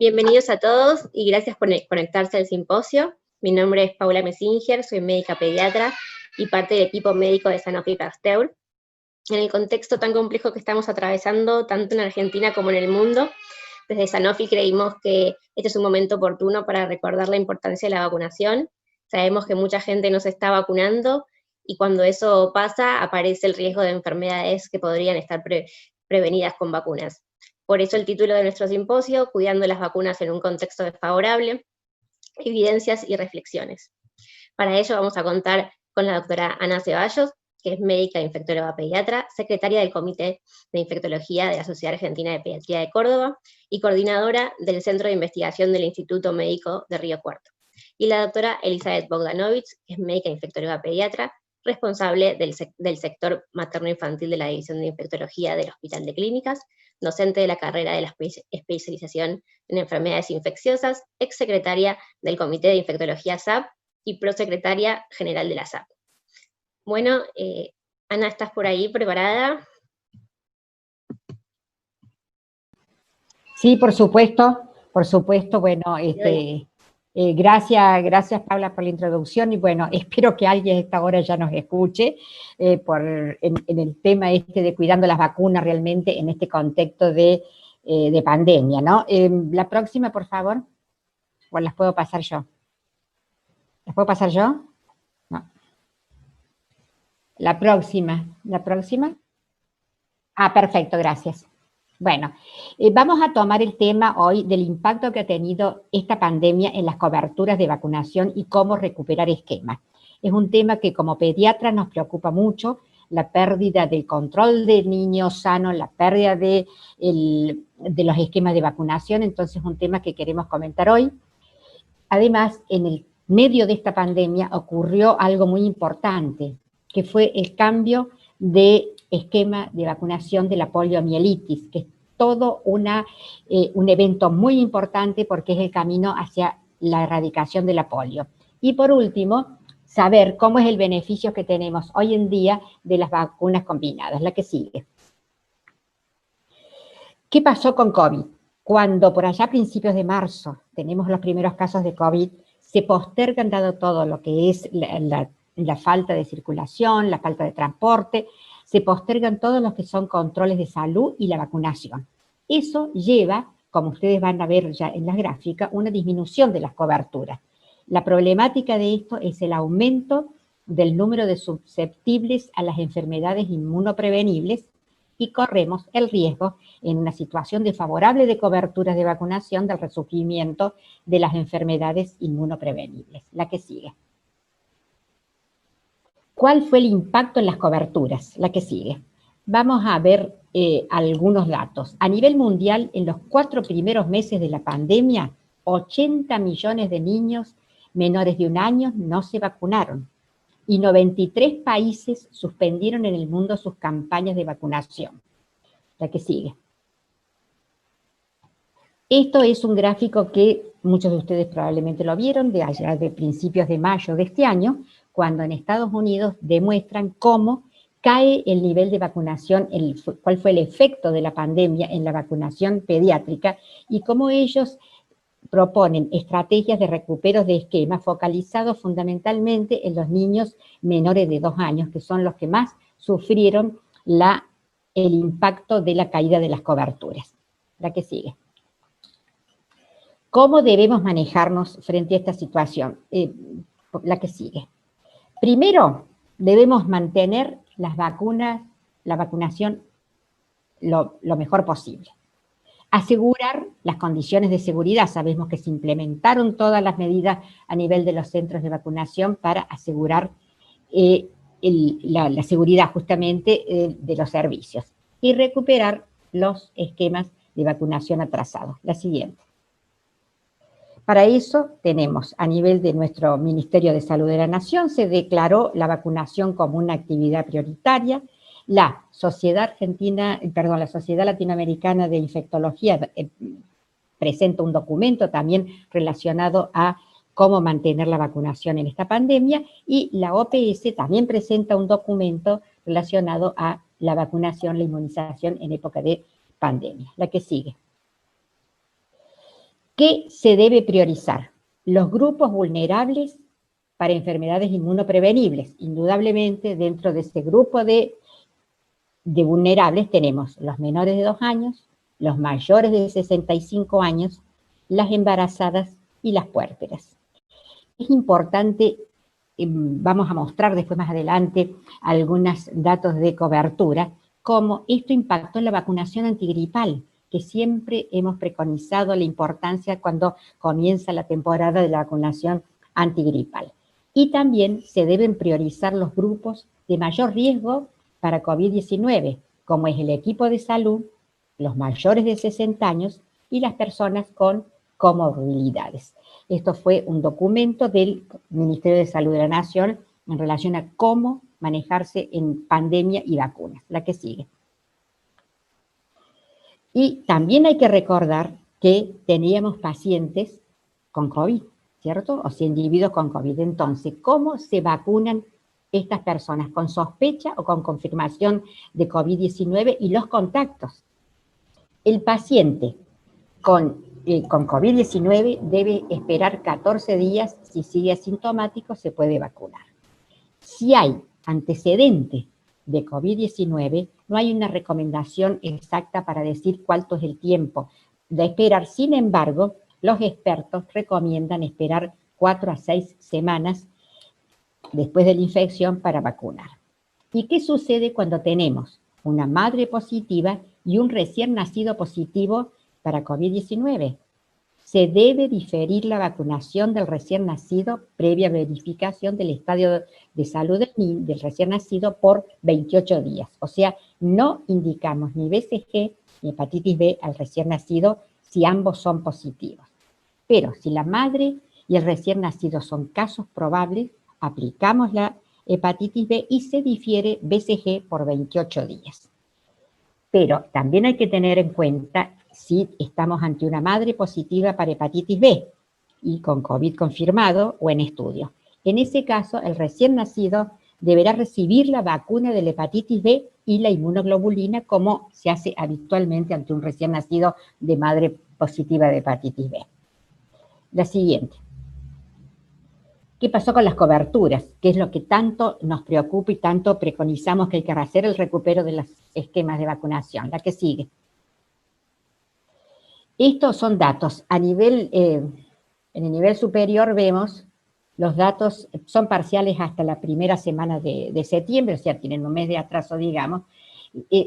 Bienvenidos a todos y gracias por conectarse al simposio. Mi nombre es Paula Messinger, soy médica pediatra y parte del equipo médico de Sanofi Pasteur. En el contexto tan complejo que estamos atravesando, tanto en Argentina como en el mundo, desde Sanofi creímos que este es un momento oportuno para recordar la importancia de la vacunación. Sabemos que mucha gente no se está vacunando y cuando eso pasa aparece el riesgo de enfermedades que podrían estar prevenidas con vacunas. Por eso el título de nuestro simposio, Cuidando las vacunas en un contexto desfavorable, evidencias y reflexiones. Para ello vamos a contar con la doctora Ana Ceballos, que es médica e infectóloga pediatra, secretaria del Comité de Infectología de la Sociedad Argentina de Pediatría de Córdoba y coordinadora del Centro de Investigación del Instituto Médico de Río Cuarto. Y la doctora Elizabeth Bogdanovich, que es médica e infectóloga pediatra, responsable del sector materno-infantil de la División de Infectología del Hospital de Clínicas, docente de la carrera de la especialización en enfermedades infecciosas, exsecretaria del Comité de Infectología SAP y prosecretaria general de la SAP. Bueno, Ana, ¿estás por ahí preparada? Sí, por supuesto, bueno, gracias Paula por la introducción y bueno, espero que alguien a esta hora ya nos escuche en el tema de cuidando las vacunas realmente en este contexto de pandemia, ¿no? La próxima, por favor, o las puedo pasar yo. ¿Las puedo pasar yo? No. La próxima. Ah, perfecto, gracias. Bueno, vamos a tomar el tema hoy del impacto que ha tenido esta pandemia en las coberturas de vacunación y cómo recuperar esquemas. Es un tema que como pediatra nos preocupa mucho, la pérdida del control de niños sanos, la pérdida de los esquemas de vacunación, entonces es un tema que queremos comentar hoy. Además, en el medio de esta pandemia ocurrió algo muy importante, que fue el cambio de esquema de vacunación de la poliomielitis, que es todo un evento muy importante porque es el camino hacia la erradicación de la polio. Y por último, saber cómo es el beneficio que tenemos hoy en día de las vacunas combinadas, la que sigue. ¿Qué pasó con COVID? Cuando por allá a principios de marzo tenemos los primeros casos de COVID, se postergan dado todo lo que es la falta de circulación, la falta de transporte, se postergan todos los que son controles de salud y la vacunación. Eso lleva, como ustedes van a ver ya en la gráfica, una disminución de las coberturas. La problemática de esto es el aumento del número de susceptibles a las enfermedades inmunoprevenibles y corremos el riesgo en una situación desfavorable de coberturas de vacunación del resurgimiento de las enfermedades inmunoprevenibles. La que sigue. ¿Cuál fue el impacto en las coberturas? La que sigue. Vamos a ver algunos datos. A nivel mundial, en los 4 primeros meses de la pandemia, 80 millones de niños menores de 1 año no se vacunaron y 93 países suspendieron en el mundo sus campañas de vacunación. La que sigue. Esto es un gráfico que muchos de ustedes probablemente lo vieron de allá de principios de mayo de este año, cuando en Estados Unidos demuestran cómo cae el nivel de vacunación, cuál fue el efecto de la pandemia en la vacunación pediátrica y cómo ellos proponen estrategias de recupero de esquemas focalizados fundamentalmente en los niños menores de 2 años, que son los que más sufrieron el impacto de la caída de las coberturas. La que sigue. ¿Cómo debemos manejarnos frente a esta situación? La que sigue. Primero, debemos mantener la vacunación lo mejor posible. Asegurar las condiciones de seguridad. Sabemos que se implementaron todas las medidas a nivel de los centros de vacunación para asegurar la seguridad justamente de los servicios. Y recuperar los esquemas de vacunación atrasados. La siguiente. Para eso tenemos, a nivel de nuestro Ministerio de Salud de la Nación, se declaró la vacunación como una actividad prioritaria. La Sociedad Latinoamericana de Infectología presenta un documento también relacionado a cómo mantener la vacunación en esta pandemia y la OPS también presenta un documento relacionado a la vacunación, la inmunización en época de pandemia. La que sigue. ¿Qué se debe priorizar? Los grupos vulnerables para enfermedades inmunoprevenibles. Indudablemente, dentro de ese grupo de vulnerables tenemos los menores de 2 años, los mayores de 65 años, las embarazadas y las puérperas. Es importante, vamos a mostrar después más adelante algunos datos de cobertura, cómo esto impactó en la vacunación antigripal, que siempre hemos preconizado la importancia cuando comienza la temporada de la vacunación antigripal. Y también se deben priorizar los grupos de mayor riesgo para COVID-19, como es el equipo de salud, los mayores de 60 años y las personas con comorbilidades. Esto fue un documento del Ministerio de Salud de la Nación en relación a cómo manejarse en pandemia y vacunas. La que sigue. Y también hay que recordar que teníamos pacientes con COVID, ¿cierto? O sea, individuos con COVID. Entonces, ¿cómo se vacunan estas personas? ¿Con sospecha o con confirmación de COVID-19 y los contactos? El paciente con COVID-19 debe esperar 14 días, si sigue asintomático se puede vacunar. Si hay antecedente de COVID-19, no hay una recomendación exacta para decir cuánto es el tiempo de esperar. Sin embargo, los expertos recomiendan esperar 4 a 6 semanas después de la infección para vacunar. ¿Y qué sucede cuando tenemos una madre positiva y un recién nacido positivo para COVID-19? Se debe diferir la vacunación del recién nacido previa verificación del estado de salud del recién nacido por 28 días. O sea, no indicamos ni BCG ni hepatitis B al recién nacido si ambos son positivos. Pero si la madre y el recién nacido son casos probables, aplicamos la hepatitis B y se difiere BCG por 28 días. Pero también hay que tener en cuenta si estamos ante una madre positiva para hepatitis B y con COVID confirmado o en estudio. En ese caso, el recién nacido deberá recibir la vacuna de la hepatitis B y la inmunoglobulina como se hace habitualmente ante un recién nacido de madre positiva de hepatitis B. La siguiente. ¿Qué pasó con las coberturas? ¿Qué es lo que tanto nos preocupa y tanto preconizamos que hay que hacer el recupero de los esquemas de vacunación? La que sigue. Estos son datos. A nivel, en el nivel superior vemos los datos, son parciales hasta la primera semana de septiembre, o sea, tienen un mes de atraso, digamos.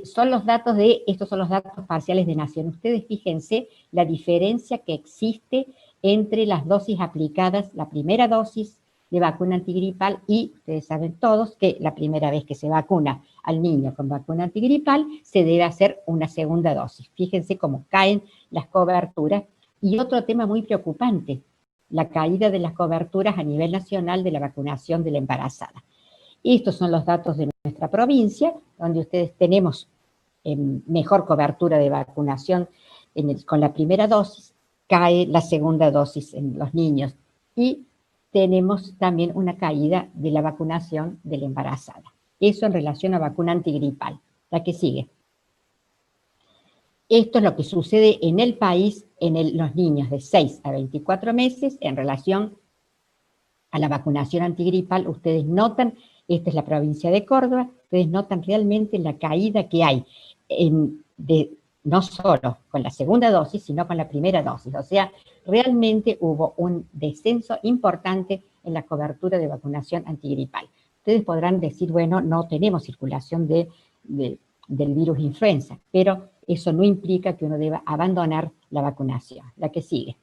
Son los datos estos son los datos parciales de Nación. Ustedes fíjense la diferencia que existe entre las dosis aplicadas, la primera dosis de vacuna antigripal y ustedes saben todos que la primera vez que se vacuna al niño con vacuna antigripal se debe hacer una segunda dosis. Fíjense cómo caen las coberturas. Y otro tema muy preocupante, la caída de las coberturas a nivel nacional de la vacunación de la embarazada. Estos son los datos de nuestra provincia, donde ustedes tenemos mejor cobertura de vacunación con la primera dosis, cae la segunda dosis en los niños y tenemos también una caída de la vacunación de la embarazada. Eso en relación a vacuna antigripal. La que sigue. Esto es lo que sucede en el país en los niños de 6 a 24 meses en relación a la vacunación antigripal. Ustedes notan, esta es la provincia de Córdoba, ustedes notan realmente la caída que hay no solo con la segunda dosis, sino con la primera dosis. O sea, realmente hubo un descenso importante en la cobertura de vacunación antigripal. Ustedes podrán decir, bueno, no tenemos circulación del virus influenza, pero eso no implica que uno deba abandonar la vacunación. La que sigue.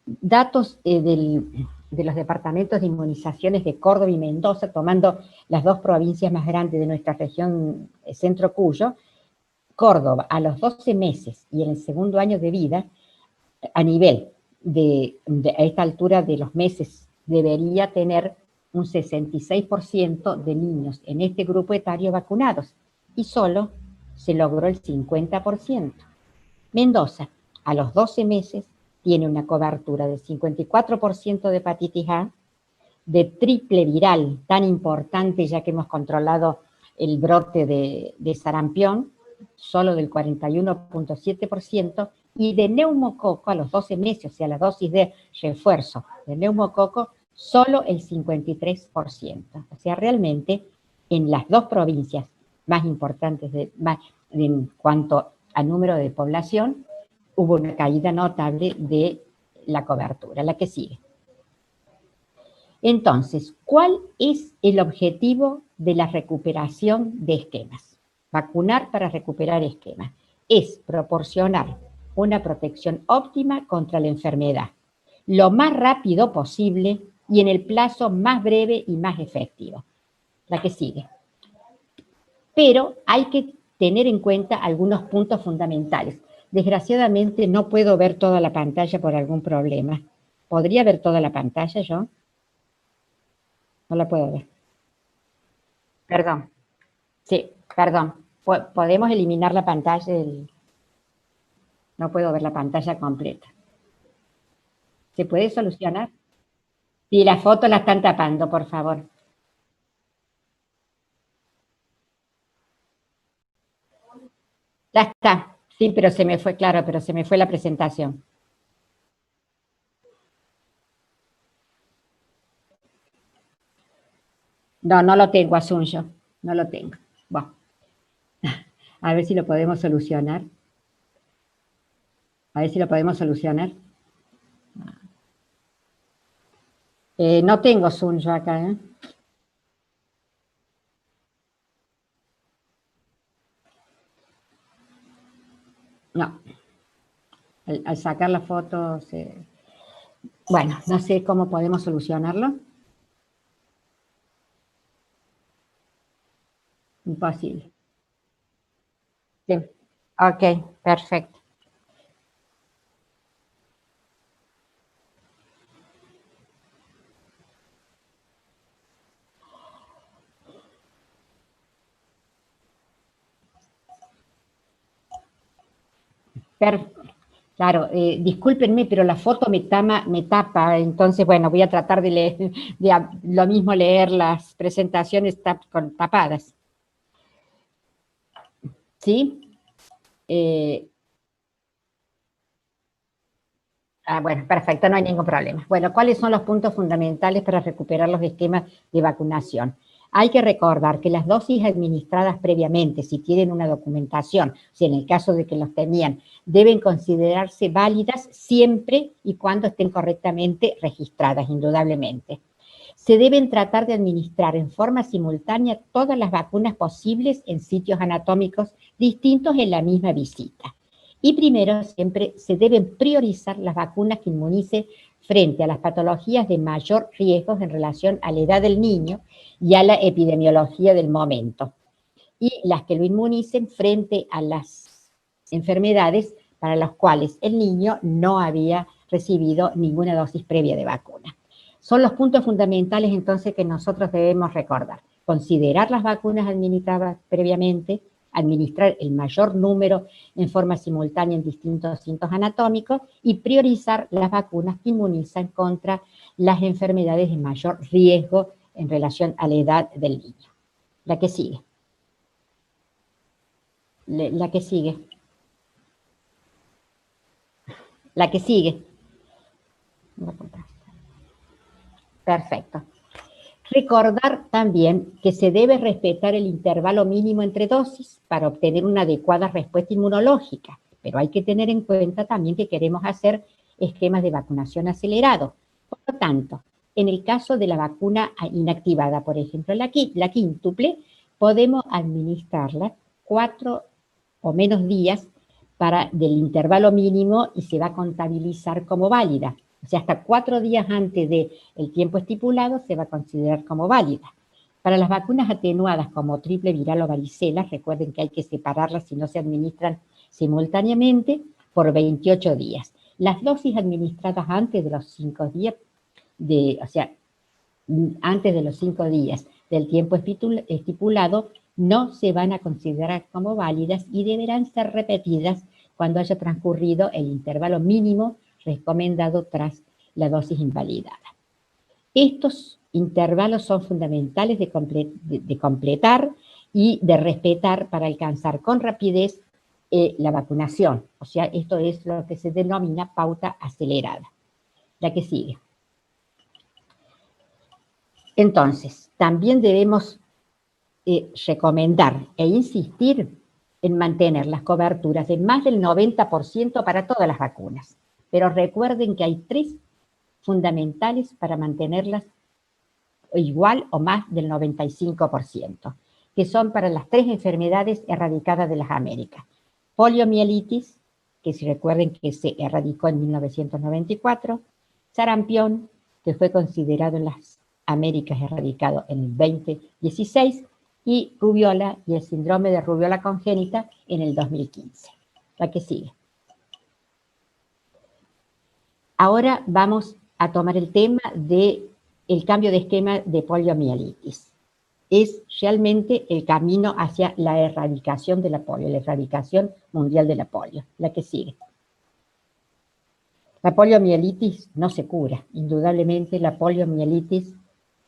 Datos de los departamentos de inmunizaciones de Córdoba y Mendoza, tomando las dos provincias más grandes de nuestra región Centro-Cuyo. Córdoba, a los 12 meses y en el segundo año de vida, a nivel a esta altura de los meses, debería tener un 66% de niños en este grupo etario vacunados, y solo se logró el 50%. Mendoza, a los 12 meses, tiene una cobertura del 54% de hepatitis A, de triple viral, tan importante ya que hemos controlado el brote de sarampión, solo del 41.7%, Y de neumococo a los 12 meses, o sea, la dosis de refuerzo de neumococo, solo el 53%. O sea, realmente en las dos provincias más importantes en cuanto a número de población, hubo una caída notable de la cobertura. La que sigue. Entonces, ¿cuál es el objetivo de la recuperación de esquemas? Vacunar para recuperar esquemas. Es proporcionar una protección óptima contra la enfermedad, lo más rápido posible y en el plazo más breve y más efectivo. La que sigue. Pero hay que tener en cuenta algunos puntos fundamentales. Desgraciadamente no puedo ver toda la pantalla por algún problema. ¿Podría ver toda la pantalla yo? No la puedo ver. Perdón. Sí, perdón. ¿Podemos eliminar la pantalla? No puedo ver la pantalla completa. ¿Se puede solucionar? Sí, las fotos la están tapando, por favor. Ya está. Sí, pero se me fue, claro, pero se me fue la presentación. No, no lo tengo, Asuncio. No lo tengo. Bueno, a ver si lo podemos solucionar. A ver si lo podemos solucionar. No tengo Zoom yo acá, ¿eh? No. Al sacar la foto se... Bueno, no sé cómo podemos solucionarlo. Imposible. Sí. Ok, perfecto. Claro, discúlpenme, pero la foto me tapa, entonces, bueno, voy a tratar de leer, lo mismo leer las presentaciones tapadas. ¿Sí? Bueno, perfecto, no hay ningún problema. Bueno, ¿cuáles son los puntos fundamentales para recuperar los esquemas de vacunación? Hay que recordar que las dosis administradas previamente, si tienen una documentación, si en el caso de que los tenían, deben considerarse válidas siempre y cuando estén correctamente registradas, indudablemente. Se deben tratar de administrar en forma simultánea todas las vacunas posibles en sitios anatómicos distintos en la misma visita. Y primero, siempre se deben priorizar las vacunas que inmunicen frente a las patologías de mayor riesgo en relación a la edad del niño y a la epidemiología del momento. Y las que lo inmunicen frente a las enfermedades para las cuales el niño no había recibido ninguna dosis previa de vacuna. Son los puntos fundamentales entonces que nosotros debemos recordar. Considerar las vacunas administradas previamente, administrar el mayor número en forma simultánea en distintos sitios anatómicos y priorizar las vacunas que inmunizan contra las enfermedades de mayor riesgo en relación a la edad del niño. La que sigue. La que sigue. La que sigue. Perfecto. Recordar también que se debe respetar el intervalo mínimo entre dosis para obtener una adecuada respuesta inmunológica, pero hay que tener en cuenta también que queremos hacer esquemas de vacunación acelerados. Por lo tanto, en el caso de la vacuna inactivada, por ejemplo, la quíntuple, podemos administrarla 4 o menos días del intervalo mínimo y se va a contabilizar como válida. O sea, hasta 4 días antes del tiempo estipulado se va a considerar como válida. Para las vacunas atenuadas como triple viral o varicela, recuerden que hay que separarlas si no se administran simultáneamente por 28 días. Las dosis administradas antes de los 5 días, antes de los 5 días del tiempo estipulado, no se van a considerar como válidas y deberán ser repetidas cuando haya transcurrido el intervalo mínimo recomendado tras la dosis invalidada. Estos intervalos son fundamentales de completar y de respetar para alcanzar con rapidez la vacunación. O sea, esto es lo que se denomina pauta acelerada. La que sigue. Entonces, también debemos recomendar e insistir en mantener las coberturas de más del 90% para todas las vacunas. Pero recuerden que hay 3 fundamentales para mantenerlas igual o más del 95%, que son para las 3 enfermedades erradicadas de las Américas. Poliomielitis, que si recuerden que se erradicó en 1994, sarampión, que fue considerado en las Américas erradicado en el 2016, y rubiola y el síndrome de rubiola congénita en el 2015. La que sigue. Ahora vamos a tomar el tema del cambio de esquema de poliomielitis. Es realmente el camino hacia la erradicación de la polio, la erradicación mundial de la polio. La que sigue. La poliomielitis no se cura. Indudablemente la poliomielitis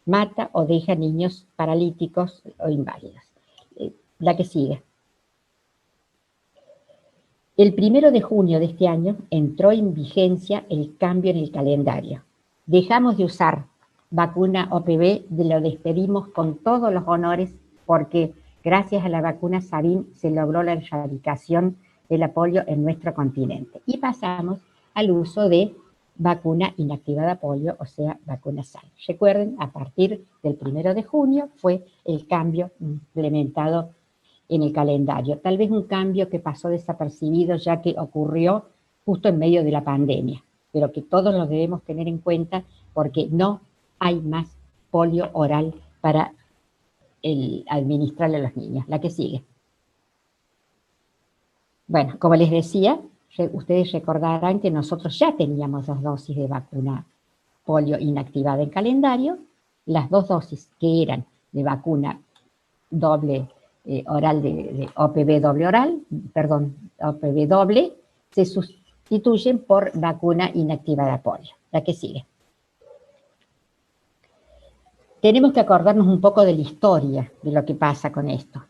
mata o deja niños paralíticos o inválidos. La que sigue. El 1 de junio de este año entró en vigencia el cambio en el calendario. Dejamos de usar vacuna OPV, lo despedimos con todos los honores porque gracias a la vacuna Sabin se logró la erradicación de la polio en nuestro continente. Y pasamos al uso de vacuna inactivada polio, o sea, vacuna SAL. Recuerden, a partir del 1 de junio fue el cambio implementado en el calendario. Tal vez un cambio que pasó desapercibido ya que ocurrió justo en medio de la pandemia, pero que todos lo debemos tener en cuenta porque no hay más polio oral para administrarle a los niños. La que sigue. Bueno, como les decía, ustedes recordarán que nosotros ya teníamos 2 dosis de vacuna polio inactivada en calendario. Las 2 dosis que eran de vacuna doble oral de OPV doble oral, perdón, OPV doble, se sustituyen por vacuna inactivada polio. La que sigue. Tenemos que acordarnos un poco de la historia de lo que pasa con esto.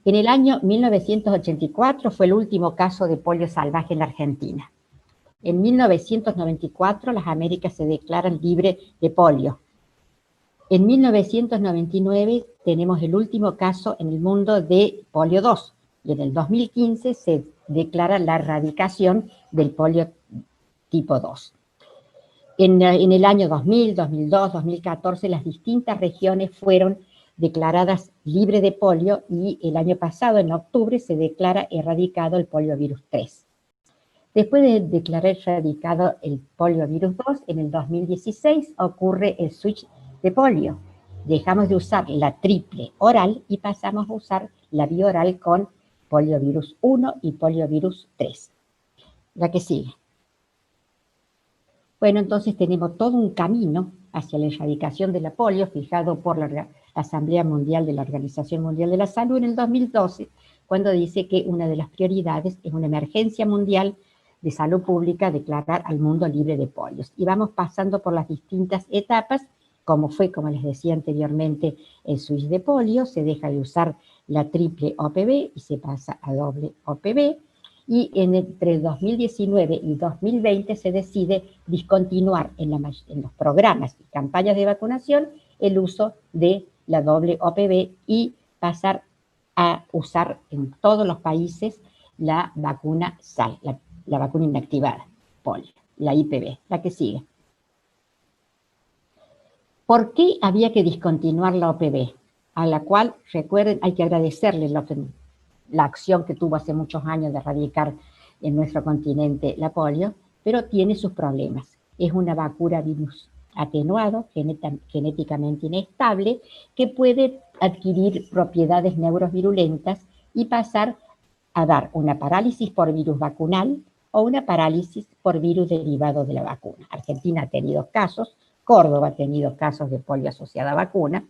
En el año 1984 fue el último caso de polio salvaje en la Argentina. En 1994 las Américas se declaran libres de polio. En 1999 tenemos el último caso en el mundo de polio 2 y en el 2015 se declara la erradicación del polio tipo 2. En el año 2000, 2002, 2014 las distintas regiones fueron declaradas libres de polio y el año pasado, en octubre, se declara erradicado el poliovirus 3. Después de declarar erradicado el poliovirus 2, en el 2016 ocurre el switch de polio. Dejamos de usar la triple oral y pasamos a usar la bioral con poliovirus 1 y poliovirus 3. La que sigue. Bueno, entonces tenemos todo un camino hacia la erradicación de la polio fijado por la Asamblea Mundial de la Organización Mundial de la Salud en el 2012, cuando dice que una de las prioridades es una emergencia mundial de salud pública declarar al mundo libre de polios. Y vamos pasando por las distintas etapas, como fue, como les decía anteriormente, el switch de polio, se deja de usar la triple OPV y se pasa a doble OPV, y entre 2019 y 2020 se decide discontinuar en los programas y campañas de vacunación el uso de la doble OPV y pasar a usar en todos los países la vacuna SAL, la vacuna inactivada, polio, la IPV, la que sigue. ¿Por qué había que discontinuar la OPV? A la cual, recuerden, hay que agradecerle la acción que tuvo hace muchos años de erradicar en nuestro continente la polio, pero tiene sus problemas. Es una vacuna virus atenuado, genéticamente inestable, que puede adquirir propiedades neurovirulentas y pasar a dar una parálisis por virus vacunal o una parálisis por virus derivado de la vacuna. Argentina ha tenido casos, Córdoba ha tenido casos de polio asociada a vacuna,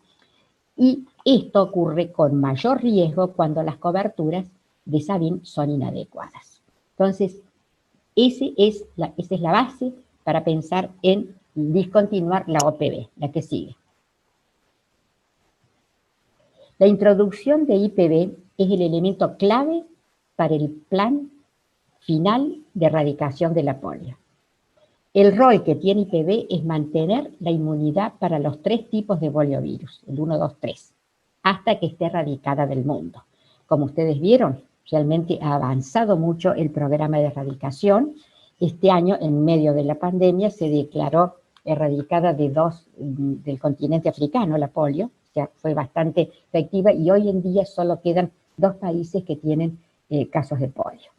y esto ocurre con mayor riesgo cuando las coberturas de Sabin son inadecuadas. Entonces, esa es la base para pensar en discontinuar la OPV, la que sigue. La introducción de IPV es el elemento clave para el plan final de erradicación de la polio. El rol que tiene IPV es mantener la inmunidad para los 3 tipos de poliovirus, el 1, 2, 3, hasta que esté erradicada del mundo. Como ustedes vieron, realmente ha avanzado mucho el programa de erradicación. Este año, en medio de la pandemia, se declaró erradicada del continente africano la polio, o sea, fue bastante efectiva, y hoy en día solo quedan 2 países que tienen casos de polio.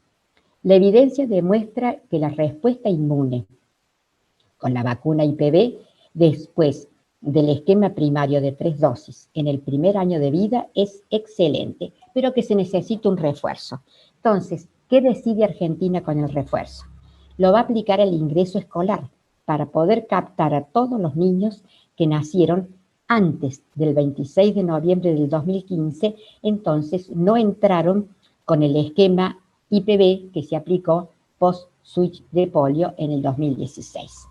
La evidencia demuestra que la respuesta inmune con la vacuna IPV, después del esquema primario de 3 dosis en el primer año de vida, es excelente, pero que se necesita un refuerzo. Entonces, ¿qué decide Argentina con el refuerzo? Lo va a aplicar al ingreso escolar para poder captar a todos los niños que nacieron antes del 26 de noviembre del 2015, entonces no entraron con el esquema IPV que se aplicó post-switch de polio en el 2016.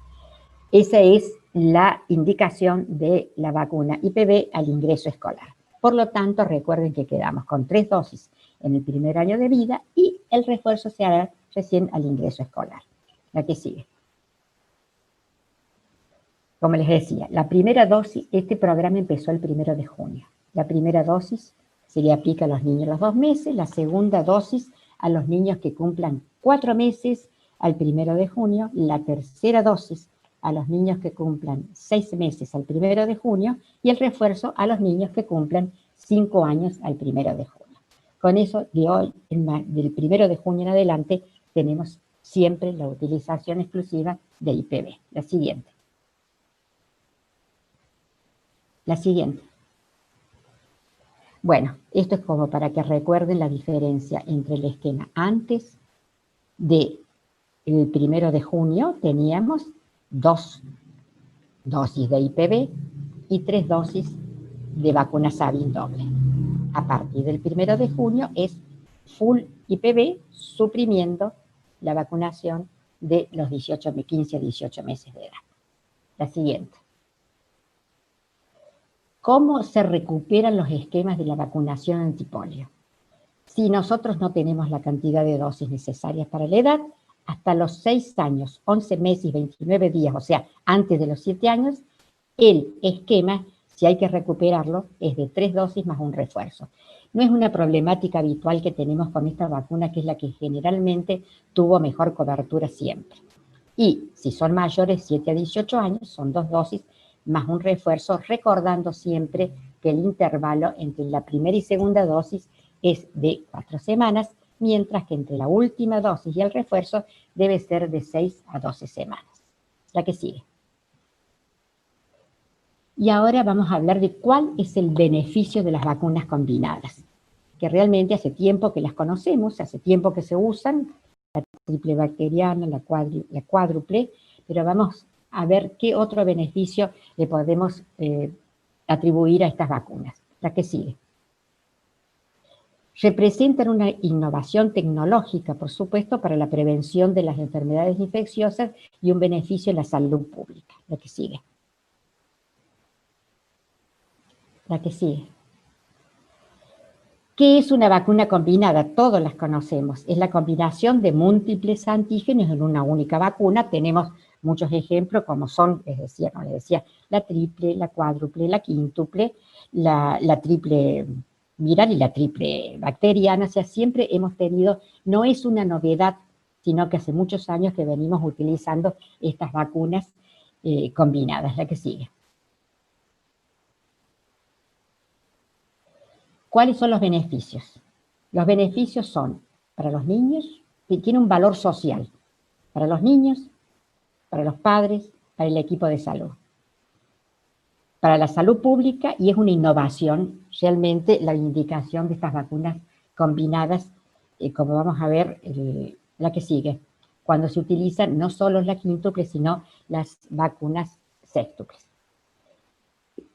Esa es la indicación de la vacuna IPV al ingreso escolar. Por lo tanto, recuerden que quedamos con 3 dosis en el primer año de vida y el refuerzo se hará recién al ingreso escolar. La que sigue. Como les decía, la primera dosis, este programa empezó el 1 de junio. La primera dosis se le aplica a los niños a los 2 meses, la segunda dosis a los niños que cumplan 4 meses al 1 de junio, la tercera dosis a los niños que cumplan 6 meses al 1 de junio y el refuerzo a los niños que cumplan 5 años al 1 de junio. Con eso, de hoy, del 1 de junio en adelante, tenemos siempre la utilización exclusiva de IPV. La siguiente. La siguiente. Bueno, esto es como para que recuerden la diferencia entre el esquema antes del 1 de junio, teníamos 2 dosis de IPV y 3 dosis de vacuna Sabin doble. A partir del 1 de junio es full IPV, suprimiendo la vacunación de los 15 a 18 meses de edad. La siguiente. ¿Cómo se recuperan los esquemas de la vacunación antipolio? Si nosotros no tenemos la cantidad de dosis necesarias para la edad, hasta los 6 años, 11 meses y 29 días, o sea, antes de los 7 años, el esquema, si hay que recuperarlo, es de 3 dosis más un refuerzo. No es una problemática habitual que tenemos con esta vacuna, que es la que generalmente tuvo mejor cobertura siempre. Y si son mayores, 7 a 18 años, son 2 dosis más un refuerzo, recordando siempre que el intervalo entre la primera y segunda dosis es de 4 semanas, mientras que entre la última dosis y el refuerzo debe ser de 6 a 12 semanas. La que sigue. Y ahora vamos a hablar de cuál es el beneficio de las vacunas combinadas, que realmente hace tiempo que las conocemos, hace tiempo que se usan, la triple bacteriana, la cuádruple, pero vamos a ver qué otro beneficio le podemos atribuir a estas vacunas. La que sigue. Representan una innovación tecnológica, por supuesto, para la prevención de las enfermedades infecciosas y un beneficio en la salud pública. La que sigue. La que sigue. ¿Qué es una vacuna combinada? Todos las conocemos. Es la combinación de múltiples antígenos en una única vacuna. Tenemos muchos ejemplos como son, les decía, la triple, la cuádruple, la quíntuple, la triple viral y la triple bacteriana. O sea, siempre hemos tenido, no es una novedad, sino que hace muchos años que venimos utilizando estas vacunas combinadas. La que sigue. ¿Cuáles son los beneficios? Los beneficios son, para los niños, que tiene un valor social, para los niños, para los padres, para el equipo de salud. Para la salud pública, y es una innovación, realmente la indicación de estas vacunas combinadas, como vamos a ver, la que sigue, cuando se utilizan no solo la quíntuple, sino las vacunas sextuples.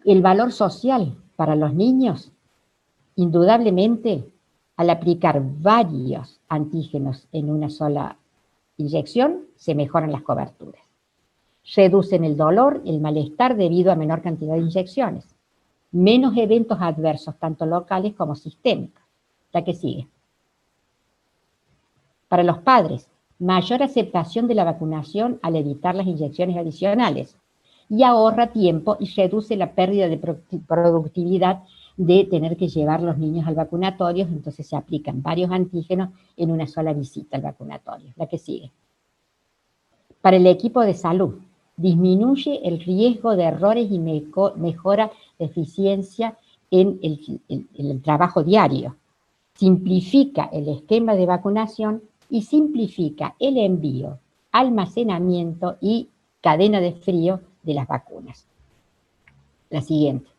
El valor social para los niños, indudablemente, al aplicar varios antígenos en una sola inyección, se mejoran las coberturas. Reducen el dolor, el malestar debido a menor cantidad de inyecciones. Menos eventos adversos, tanto locales como sistémicos. La que sigue. Para los padres, mayor aceptación de la vacunación al evitar las inyecciones adicionales. Y ahorra tiempo y reduce la pérdida de productividad de tener que llevar a los niños al vacunatorio, entonces se aplican varios antígenos en una sola visita al vacunatorio. La que sigue. Para el equipo de salud, disminuye el riesgo de errores y mejora la eficiencia en el trabajo diario. Simplifica el esquema de vacunación y simplifica el envío, almacenamiento y cadena de frío de las vacunas. La siguiente.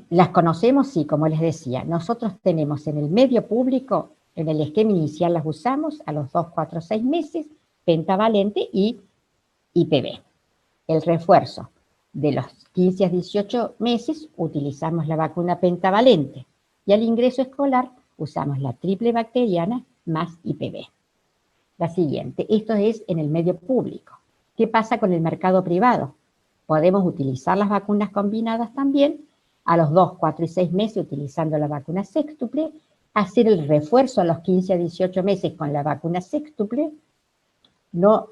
¿Las conocemos? Sí, como les decía. Nosotros tenemos en el medio público, en el esquema inicial las usamos a los 2, 4, 6 meses, pentavalente y IPV. El refuerzo de los 15 a 18 meses utilizamos la vacuna pentavalente y al ingreso escolar usamos la triple bacteriana más IPV. La siguiente, esto es en el medio público. ¿Qué pasa con el mercado privado? Podemos utilizar las vacunas combinadas también, a los 2, 4 y 6 meses utilizando la vacuna sextuple, hacer el refuerzo a los 15 a 18 meses con la vacuna sextuple. No,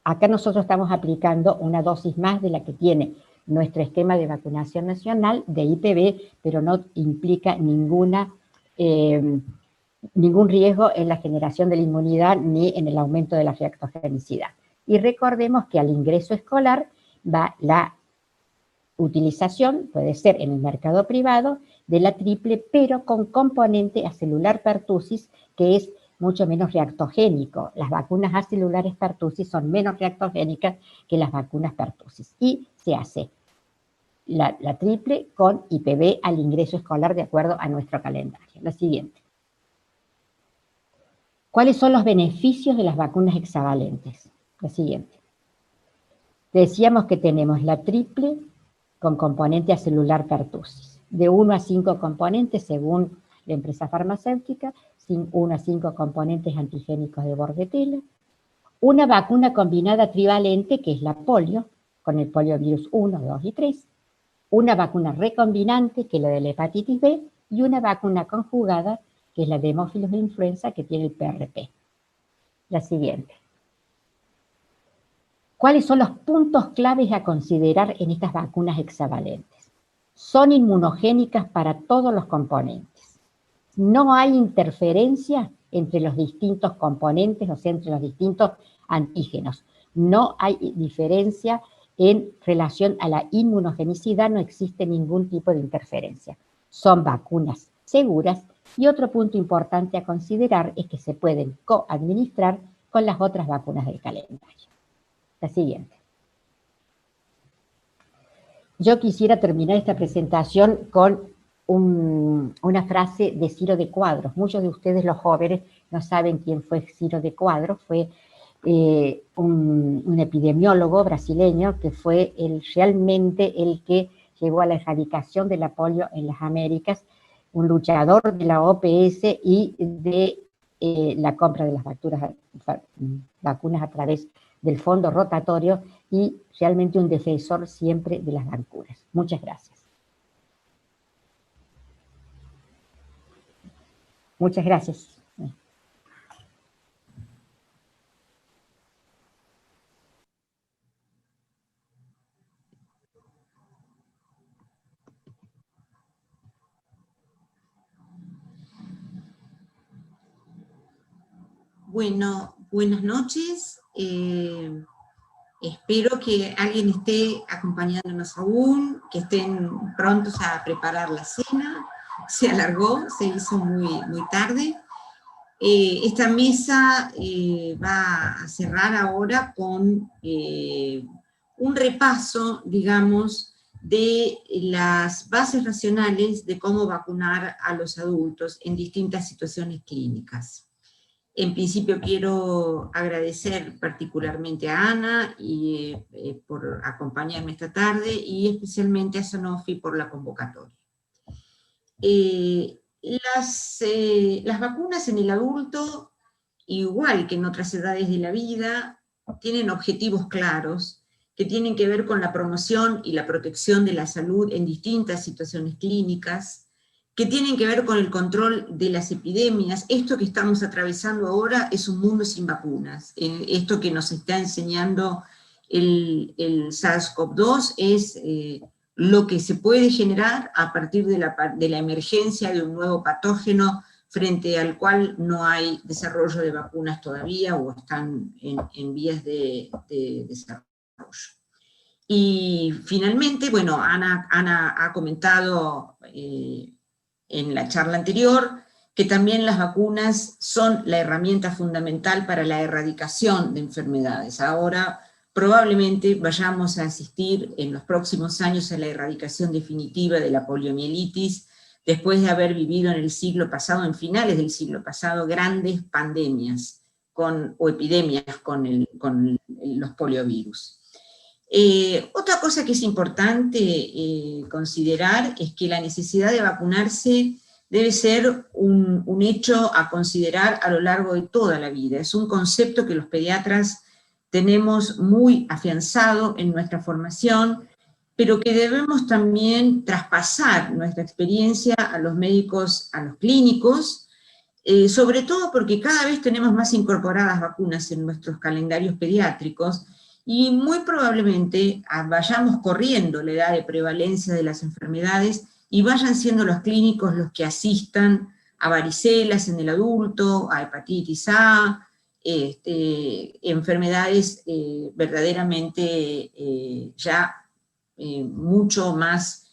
acá nosotros estamos aplicando una dosis más de la que tiene nuestro esquema de vacunación nacional de IPV, pero no implica ningún riesgo en la generación de la inmunidad ni en el aumento de la reactogenicidad. Y recordemos que al ingreso escolar va la utilización, puede ser en el mercado privado, de la triple, pero con componente acelular pertussis, que es mucho menos reactogénico. Las vacunas acelulares pertussis son menos reactogénicas que las vacunas pertussis. Y se hace la triple con IPV al ingreso escolar de acuerdo a nuestro calendario. La siguiente. ¿Cuáles son los beneficios de las vacunas hexavalentes? La siguiente. Decíamos que tenemos la triple con componente acelular pertussis, de 1 a 5 componentes según la empresa farmacéutica, 1 a 5 componentes antigénicos de bordetela, una vacuna combinada trivalente, que es la polio, con el poliovirus 1, 2 y 3, una vacuna recombinante, que es la de la hepatitis B, y una vacuna conjugada, que es la de hemófilos de influenza, que tiene el PRP. La siguiente. ¿Cuáles son los puntos claves a considerar en estas vacunas hexavalentes? Son inmunogénicas para todos los componentes. No hay interferencia entre los distintos componentes, o sea, entre los distintos antígenos. No hay diferencia en relación a la inmunogenicidad, no existe ningún tipo de interferencia. Son vacunas seguras y otro punto importante a considerar es que se pueden coadministrar con las otras vacunas del calendario. La siguiente. Yo quisiera terminar esta presentación con una frase de Ciro de Quadros. Muchos de ustedes, los jóvenes, no saben quién fue Ciro de Quadros. Fue un epidemiólogo brasileño que fue realmente el que llevó a la erradicación de la polio en las Américas, un luchador de la OPS y de la compra de las vacunas a través del fondo rotatorio y realmente un defensor siempre de las vacunas. Muchas gracias. Muchas gracias. Bueno, buenas noches. Espero que alguien esté acompañándonos aún, que estén prontos a preparar la cena. Se alargó, se hizo muy tarde. Esta mesa va a cerrar ahora con un repaso, digamos, de las bases racionales de cómo vacunar a los adultos en distintas situaciones clínicas. En principio quiero agradecer particularmente a Ana por acompañarme esta tarde y especialmente a Sanofi por la convocatoria. Las vacunas en el adulto, igual que en otras edades de la vida, tienen objetivos claros que tienen que ver con la promoción y la protección de la salud en distintas situaciones clínicas, que tienen que ver con el control de las epidemias. Esto que estamos atravesando ahora es un mundo sin vacunas. Esto que nos está enseñando el SARS-CoV-2 es lo que se puede generar a partir de la emergencia de un nuevo patógeno frente al cual no hay desarrollo de vacunas todavía o están en vías de desarrollo. Y finalmente, bueno, Ana ha comentado en la charla anterior que también las vacunas son la herramienta fundamental para la erradicación de enfermedades. Ahora probablemente vayamos a asistir en los próximos años a la erradicación definitiva de la poliomielitis, después de haber vivido en el siglo pasado, en finales del siglo pasado, grandes pandemias o epidemias con los poliovirus. Otra cosa que es importante considerar es que la necesidad de vacunarse debe ser un hecho a considerar a lo largo de toda la vida. Es un concepto que los pediatras tenemos muy afianzado en nuestra formación, pero que debemos también traspasar nuestra experiencia a los médicos, a los clínicos, sobre todo porque cada vez tenemos más incorporadas vacunas en nuestros calendarios pediátricos, y muy probablemente vayamos corriendo la edad de prevalencia de las enfermedades y vayan siendo los clínicos los que asistan a varicelas en el adulto, a hepatitis A, enfermedades verdaderamente ya mucho más,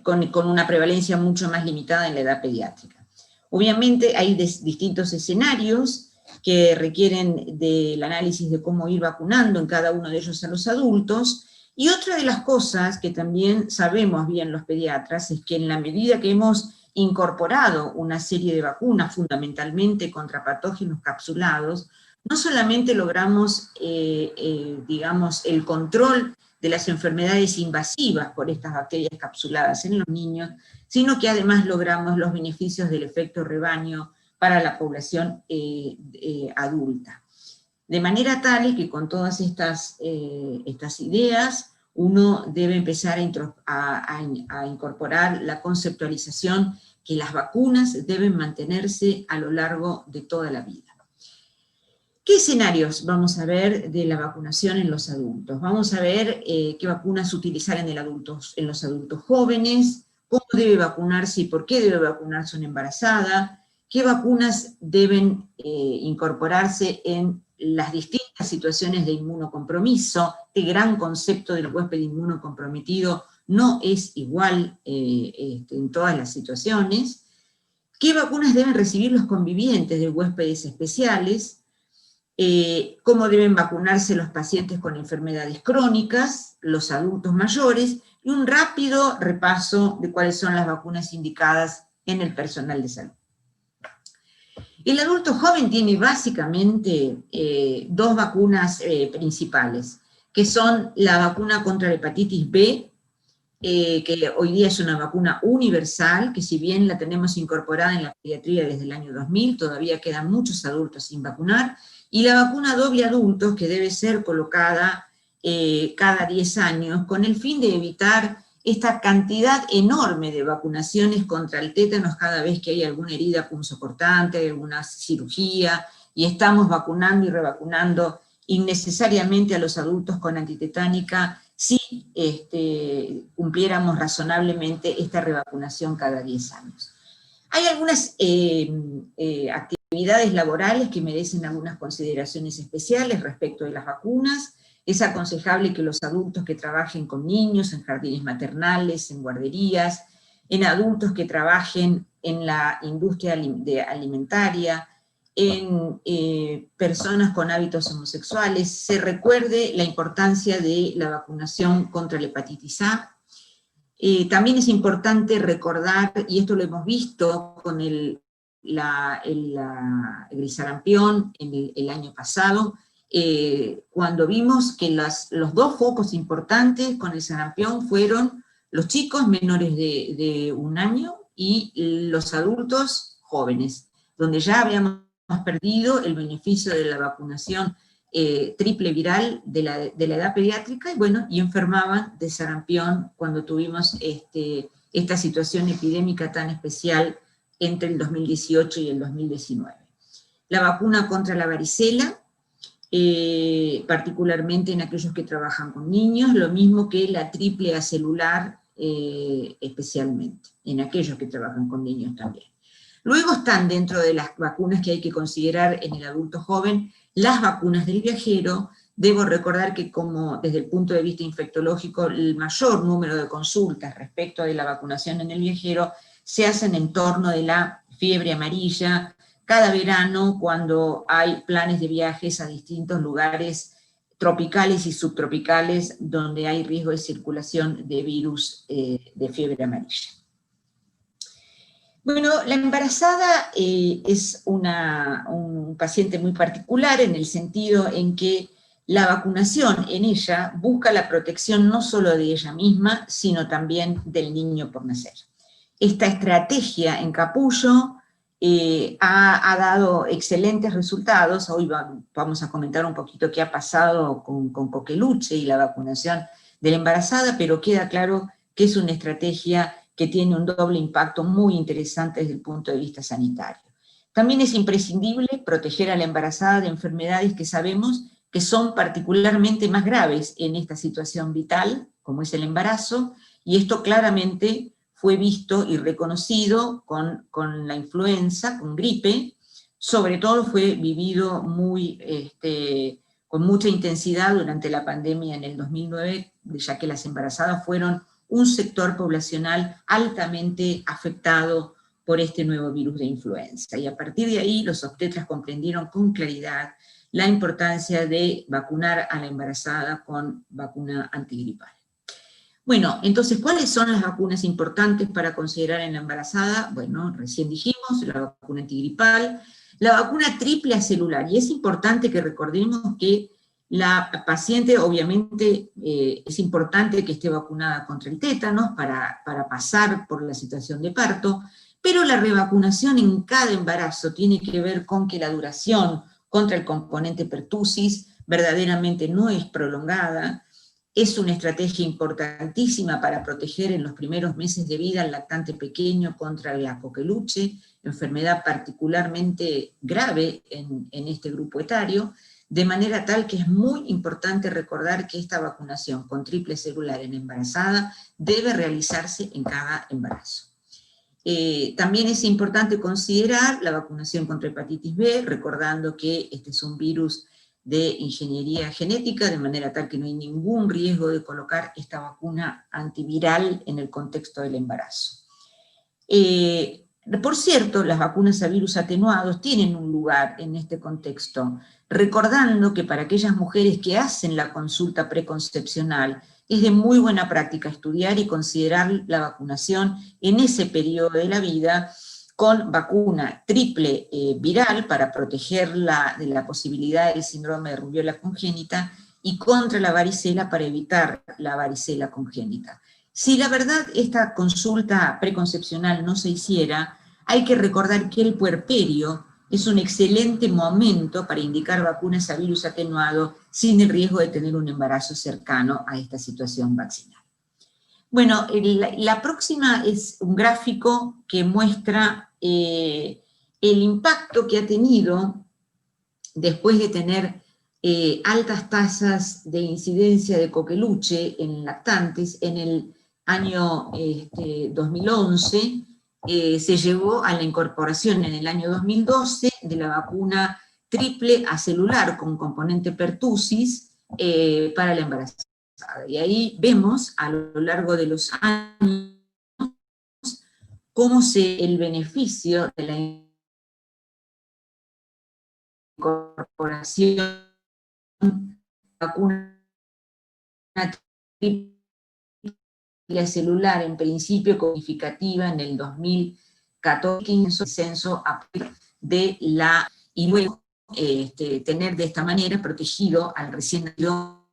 con una prevalencia mucho más limitada en la edad pediátrica. Obviamente hay distintos escenarios que requieren del análisis de cómo ir vacunando en cada uno de ellos a los adultos, y otra de las cosas que también sabemos bien los pediatras es que en la medida que hemos incorporado una serie de vacunas, fundamentalmente contra patógenos capsulados, no solamente logramos, digamos, el control de las enfermedades invasivas por estas bacterias capsuladas en los niños, sino que además logramos los beneficios del efecto rebaño para la población adulta. De manera tal que con todas estas ideas, uno debe empezar a incorporar la conceptualización que las vacunas deben mantenerse a lo largo de toda la vida. ¿Qué escenarios vamos a ver de la vacunación en los adultos? Vamos a ver qué vacunas utilizar en los adultos jóvenes, cómo debe vacunarse y por qué debe vacunarse una embarazada, qué vacunas deben incorporarse en las distintas situaciones de inmunocompromiso. Este gran concepto del huésped inmunocomprometido no es igual en todas las situaciones. ¿Qué vacunas deben recibir los convivientes de huéspedes especiales? Cómo deben vacunarse los pacientes con enfermedades crónicas, los adultos mayores, y un rápido repaso de cuáles son las vacunas indicadas en el personal de salud. El adulto joven tiene básicamente dos vacunas principales, que son la vacuna contra la hepatitis B, que hoy día es una vacuna universal, que si bien la tenemos incorporada en la pediatría desde el año 2000, todavía quedan muchos adultos sin vacunar, y la vacuna doble adultos, que debe ser colocada cada 10 años, con el fin de evitar esta cantidad enorme de vacunaciones contra el tétanos cada vez que hay alguna herida punzocortante, alguna cirugía, y estamos vacunando y revacunando innecesariamente a los adultos con antitetánica si cumpliéramos razonablemente esta revacunación cada 10 años. Hay algunas actividades laborales que merecen algunas consideraciones especiales respecto de las vacunas. Es aconsejable que los adultos que trabajen con niños en jardines maternales, en guarderías, en adultos que trabajen en la industria alimentaria, en personas con hábitos homosexuales, se recuerde la importancia de la vacunación contra la hepatitis A. También es importante recordar, y esto lo hemos visto con el sarampión el año pasado, cuando vimos que los dos focos importantes con el sarampión fueron los chicos menores de 1 año y los adultos jóvenes, donde ya habíamos perdido el beneficio de la vacunación triple viral de la edad pediátrica, y bueno, y enfermaban de sarampión cuando tuvimos esta situación epidémica tan especial entre el 2018 y el 2019. La vacuna contra la varicela, particularmente en aquellos que trabajan con niños, lo mismo que la triple acelular, especialmente, en aquellos que trabajan con niños también. Luego están dentro de las vacunas que hay que considerar en el adulto joven, las vacunas del viajero. Debo recordar que como desde el punto de vista infectológico, el mayor número de consultas respecto de la vacunación en el viajero se hacen en torno de la fiebre amarilla, cada verano cuando hay planes de viajes a distintos lugares tropicales y subtropicales donde hay riesgo de circulación de virus de fiebre amarilla. Bueno, la embarazada es un paciente muy particular en el sentido en que la vacunación en ella busca la protección no solo de ella misma, sino también del niño por nacer. Esta estrategia en capullo ha dado excelentes resultados. Hoy vamos a comentar un poquito qué ha pasado con Coqueluche y la vacunación de la embarazada, pero queda claro que es una estrategia que tiene un doble impacto muy interesante desde el punto de vista sanitario. También es imprescindible proteger a la embarazada de enfermedades que sabemos que son particularmente más graves en esta situación vital, como es el embarazo, y esto claramente fue visto y reconocido con la influenza, con gripe, sobre todo fue vivido con mucha intensidad durante la pandemia en el 2009, ya que las embarazadas fueron un sector poblacional altamente afectado por este nuevo virus de influenza. Y a partir de ahí los obstetras comprendieron con claridad la importancia de vacunar a la embarazada con vacuna antigripal. Bueno, entonces, ¿cuáles son las vacunas importantes para considerar en la embarazada? Bueno, recién dijimos, la vacuna antigripal, la vacuna triple acelular, y es importante que recordemos que la paciente, obviamente, es importante que esté vacunada contra el tétanos para pasar por la situación de parto, pero la revacunación en cada embarazo tiene que ver con que la duración contra el componente pertussis verdaderamente no es prolongada. Es una estrategia importantísima para proteger en los primeros meses de vida al lactante pequeño contra la coqueluche, enfermedad particularmente grave en este grupo etario, de manera tal que es muy importante recordar que esta vacunación con triple celular en embarazada debe realizarse en cada embarazo. También es importante considerar la vacunación contra hepatitis B, recordando que este es un virus de ingeniería genética, de manera tal que no hay ningún riesgo de colocar esta vacuna antiviral en el contexto del embarazo. Por cierto, las vacunas a virus atenuados tienen un lugar en este contexto, recordando que para aquellas mujeres que hacen la consulta preconcepcional, es de muy buena práctica estudiar y considerar la vacunación en ese periodo de la vida con vacuna triple viral para protegerla de la posibilidad del síndrome de rubiola congénita y contra la varicela para evitar la varicela congénita. Si la verdad esta consulta preconcepcional no se hiciera, hay que recordar que el puerperio es un excelente momento para indicar vacunas a virus atenuado sin el riesgo de tener un embarazo cercano a esta situación vaccinal. Bueno, la próxima es un gráfico que muestra el impacto que ha tenido después de tener altas tasas de incidencia de coqueluche en lactantes. En el año 2011 se llegó a la incorporación en el año 2012 de la vacuna triple acelular con componente pertussis para la embarazada. Y ahí vemos a lo largo de los años cómo el beneficio de la incorporación de la vacuna triple celular, en principio codificativa en el 2014, censo de la, y luego tener de esta manera protegido al recién nacido.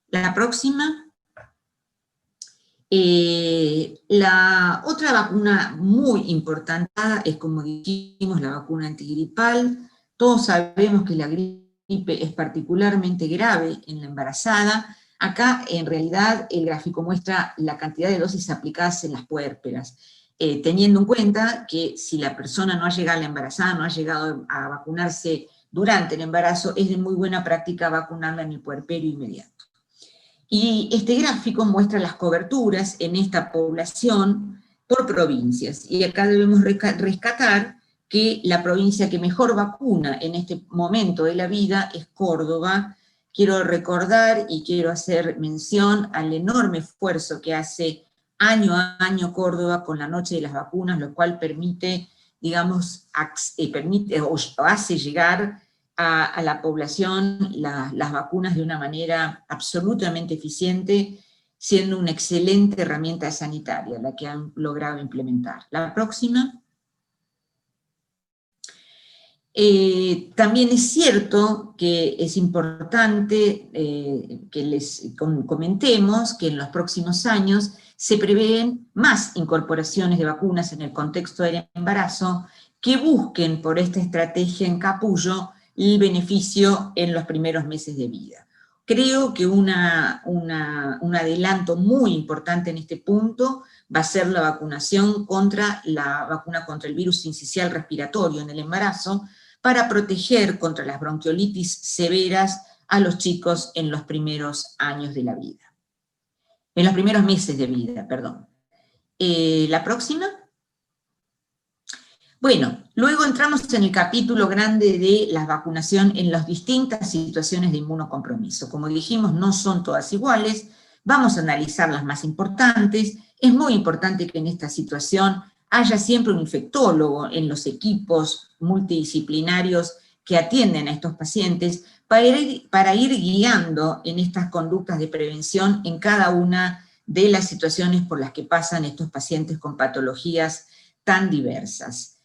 La próxima. La otra vacuna muy importante es, como dijimos, la vacuna antigripal. Todos sabemos que la gripe es particularmente grave en la embarazada, Acá, en realidad, el gráfico muestra la cantidad de dosis aplicadas en las puérperas, teniendo en cuenta que si la persona no ha llegado a la embarazada, no ha llegado a vacunarse durante el embarazo, es de muy buena práctica vacunarla en el puerperio inmediato. Y este gráfico muestra las coberturas en esta población por provincias, y acá debemos rescatar que la provincia que mejor vacuna en este momento de la vida es Córdoba. Quiero recordar y quiero hacer mención al enorme esfuerzo que hace año a año Córdoba con la Noche de las Vacunas, lo cual permite, digamos, hace llegar a la población las vacunas de una manera absolutamente eficiente, siendo una excelente herramienta sanitaria la que han logrado implementar. La próxima. También es cierto que es importante que les comentemos que en los próximos años se prevén más incorporaciones de vacunas en el contexto del embarazo que busquen por esta estrategia en capullo el beneficio en los primeros meses de vida. Creo que un adelanto muy importante en este punto va a ser la vacunación la vacuna contra el virus sincicial respiratorio en el embarazo, para proteger contra las bronquiolitis severas a los chicos en los primeros años de la vida. En los primeros meses de vida, perdón. ¿La próxima? Bueno, luego entramos en el capítulo grande de la vacunación en las distintas situaciones de inmunocompromiso. Como dijimos, no son todas iguales, vamos a analizar las más importantes. Es muy importante que en esta situación haya siempre un infectólogo en los equipos multidisciplinarios que atienden a estos pacientes para ir guiando en estas conductas de prevención en cada una de las situaciones por las que pasan estos pacientes con patologías tan diversas,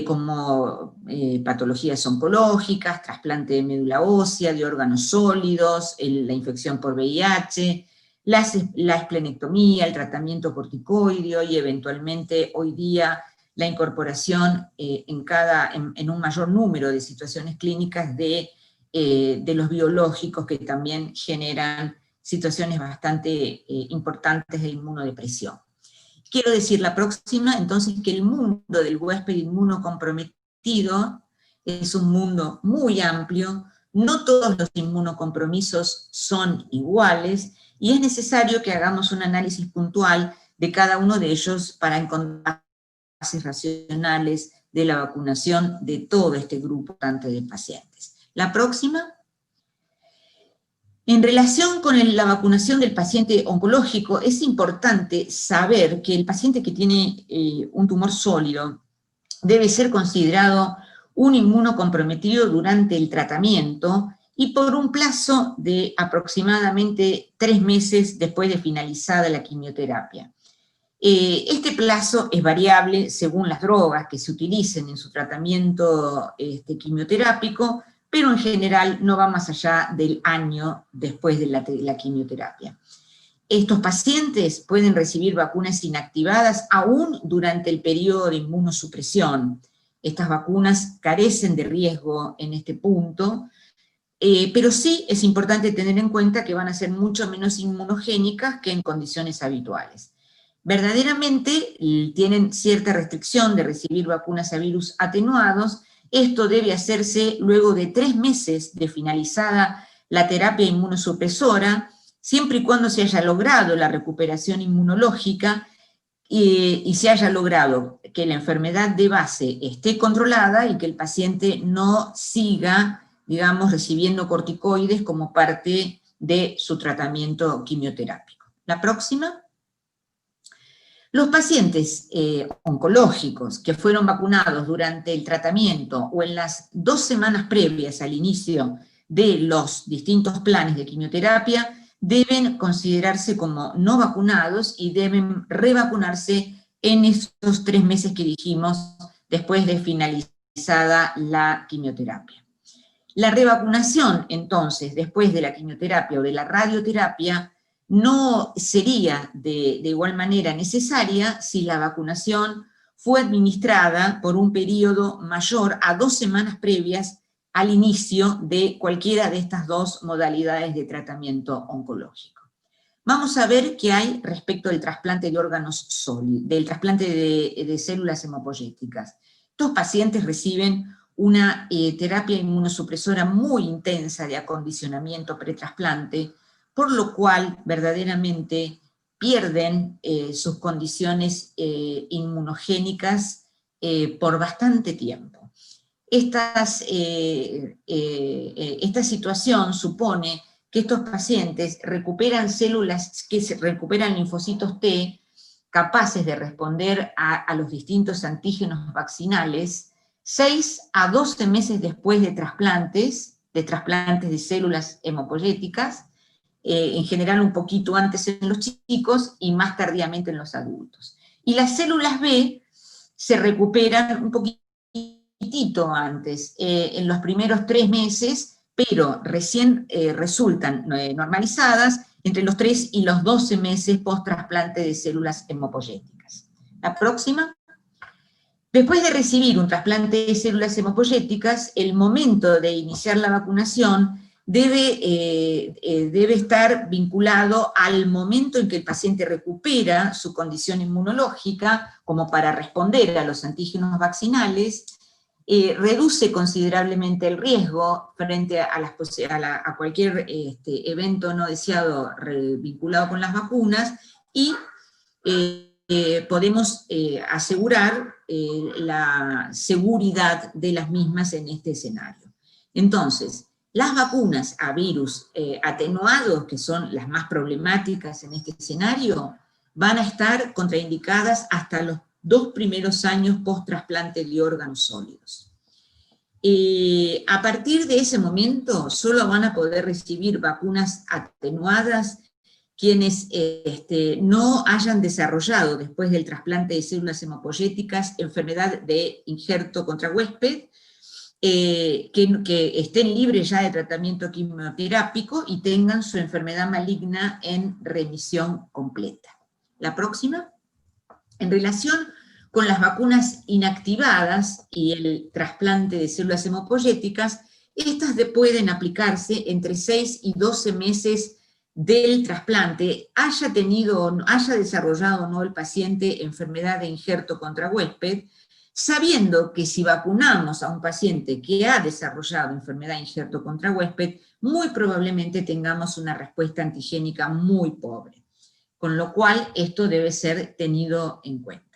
como patologías oncológicas, trasplante de médula ósea, de órganos sólidos, la infección por VIH, la esplenectomía, el tratamiento corticoideo y eventualmente hoy día la incorporación en un mayor número de situaciones clínicas de los biológicos que también generan situaciones bastante importantes de inmunodepresión. Quiero decir la próxima, entonces, que el mundo del huésped inmunocomprometido es un mundo muy amplio, no todos los inmunocompromisos son iguales, y es necesario que hagamos un análisis puntual de cada uno de ellos para encontrar bases racionales de la vacunación de todo este grupo importante de pacientes. La próxima. En relación con la vacunación del paciente oncológico, es importante saber que el paciente que tiene un tumor sólido debe ser considerado un inmunocomprometido durante el tratamiento y por un plazo de aproximadamente 3 meses después de finalizada la quimioterapia. Este plazo es variable según las drogas que se utilicen en su tratamiento quimioterápico, pero en general no va más allá del año después de la quimioterapia. Estos pacientes pueden recibir vacunas inactivadas aún durante el periodo de inmunosupresión. Estas vacunas carecen de riesgo en este punto, pero sí es importante tener en cuenta que van a ser mucho menos inmunogénicas que en condiciones habituales. Verdaderamente tienen cierta restricción de recibir vacunas a virus atenuados. Esto debe hacerse luego de 3 meses de finalizada la terapia inmunosupresora, siempre y cuando se haya logrado la recuperación inmunológica y se haya logrado que la enfermedad de base esté controlada y que el paciente no siga, digamos, recibiendo corticoides como parte de su tratamiento quimioterápico. La próxima. Los pacientes oncológicos que fueron vacunados durante el tratamiento o en las 2 semanas previas al inicio de los distintos planes de quimioterapia deben considerarse como no vacunados y deben revacunarse en esos 3 meses que dijimos después de finalizada la quimioterapia. La revacunación, entonces, después de la quimioterapia o de la radioterapia, no sería de igual manera necesaria si la vacunación fue administrada por un periodo mayor a 2 semanas previas al inicio de cualquiera de estas 2 modalidades de tratamiento oncológico. Vamos a ver qué hay respecto del trasplante de órganos sólidos, del trasplante de células hemopoyéticas. Estos pacientes reciben una terapia inmunosupresora muy intensa de acondicionamiento pretrasplante, por lo cual verdaderamente pierden sus condiciones inmunogénicas por bastante tiempo. Esta situación supone que estos pacientes recuperan células, recuperan linfocitos T capaces de responder a los distintos antígenos vaccinales 6 a 12 meses después de trasplantes de células hemopoyéticas, en general un poquito antes en los chicos y más tardíamente en los adultos. Y las células B se recuperan un poquitito antes, en los primeros 3 meses, pero recién resultan normalizadas entre los 3 y los 12 meses post-trasplante de células hemopoyéticas. La próxima. Después de recibir un trasplante de células hemopoyéticas, el momento de iniciar la vacunación debe estar vinculado al momento en que el paciente recupera su condición inmunológica, como para responder a los antígenos vaccinales, reduce considerablemente el riesgo frente a cualquier evento no deseado vinculado con las vacunas, y podemos asegurar la seguridad de las mismas en este escenario. Entonces, las vacunas a virus atenuados, que son las más problemáticas en este escenario, van a estar contraindicadas hasta los 2 primeros años post-trasplante de órganos sólidos. A partir de ese momento, solo van a poder recibir vacunas atenuadas quienes no hayan desarrollado, después del trasplante de células hemopoyéticas, enfermedad de injerto contra huésped, que estén libres ya de tratamiento quimioterápico y tengan su enfermedad maligna en remisión completa. La próxima. En relación con las vacunas inactivadas y el trasplante de células hemopoyéticas, estas pueden aplicarse entre 6 y 12 meses del trasplante, haya desarrollado o no el paciente enfermedad de injerto contra huésped, sabiendo que si vacunamos a un paciente que ha desarrollado enfermedad de injerto contra huésped, muy probablemente tengamos una respuesta antigénica muy pobre, con lo cual esto debe ser tenido en cuenta.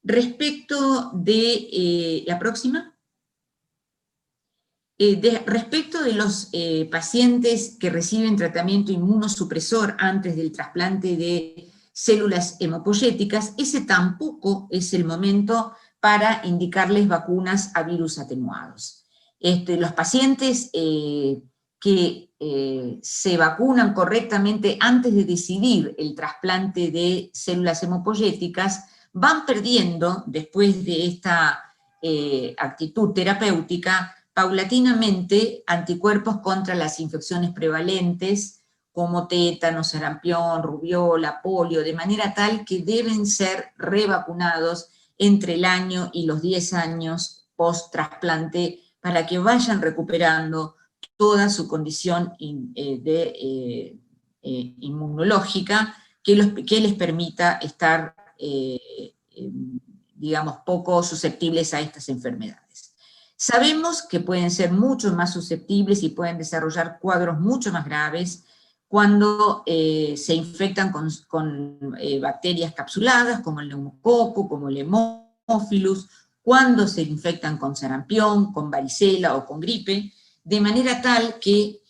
Respecto de la próxima. Respecto de los pacientes que reciben tratamiento inmunosupresor antes del trasplante de células hemopoyéticas, ese tampoco es el momento para indicarles vacunas a virus atenuados. Los pacientes que se vacunan correctamente antes de decidir el trasplante de células hemopoyéticas van perdiendo, después de esta actitud terapéutica, paulatinamente anticuerpos contra las infecciones prevalentes, como tétano, sarampión, rubiola, polio, de manera tal que deben ser revacunados entre el año y los 10 años post-trasplante para que vayan recuperando toda su condición inmunológica que les permita estar, digamos, poco susceptibles a estas enfermedades. Sabemos que pueden ser mucho más susceptibles y pueden desarrollar cuadros mucho más graves cuando se infectan con bacterias capsuladas, como el neumococo, como el hemófilus, cuando se infectan con sarampión, con varicela o con gripe, de manera tal que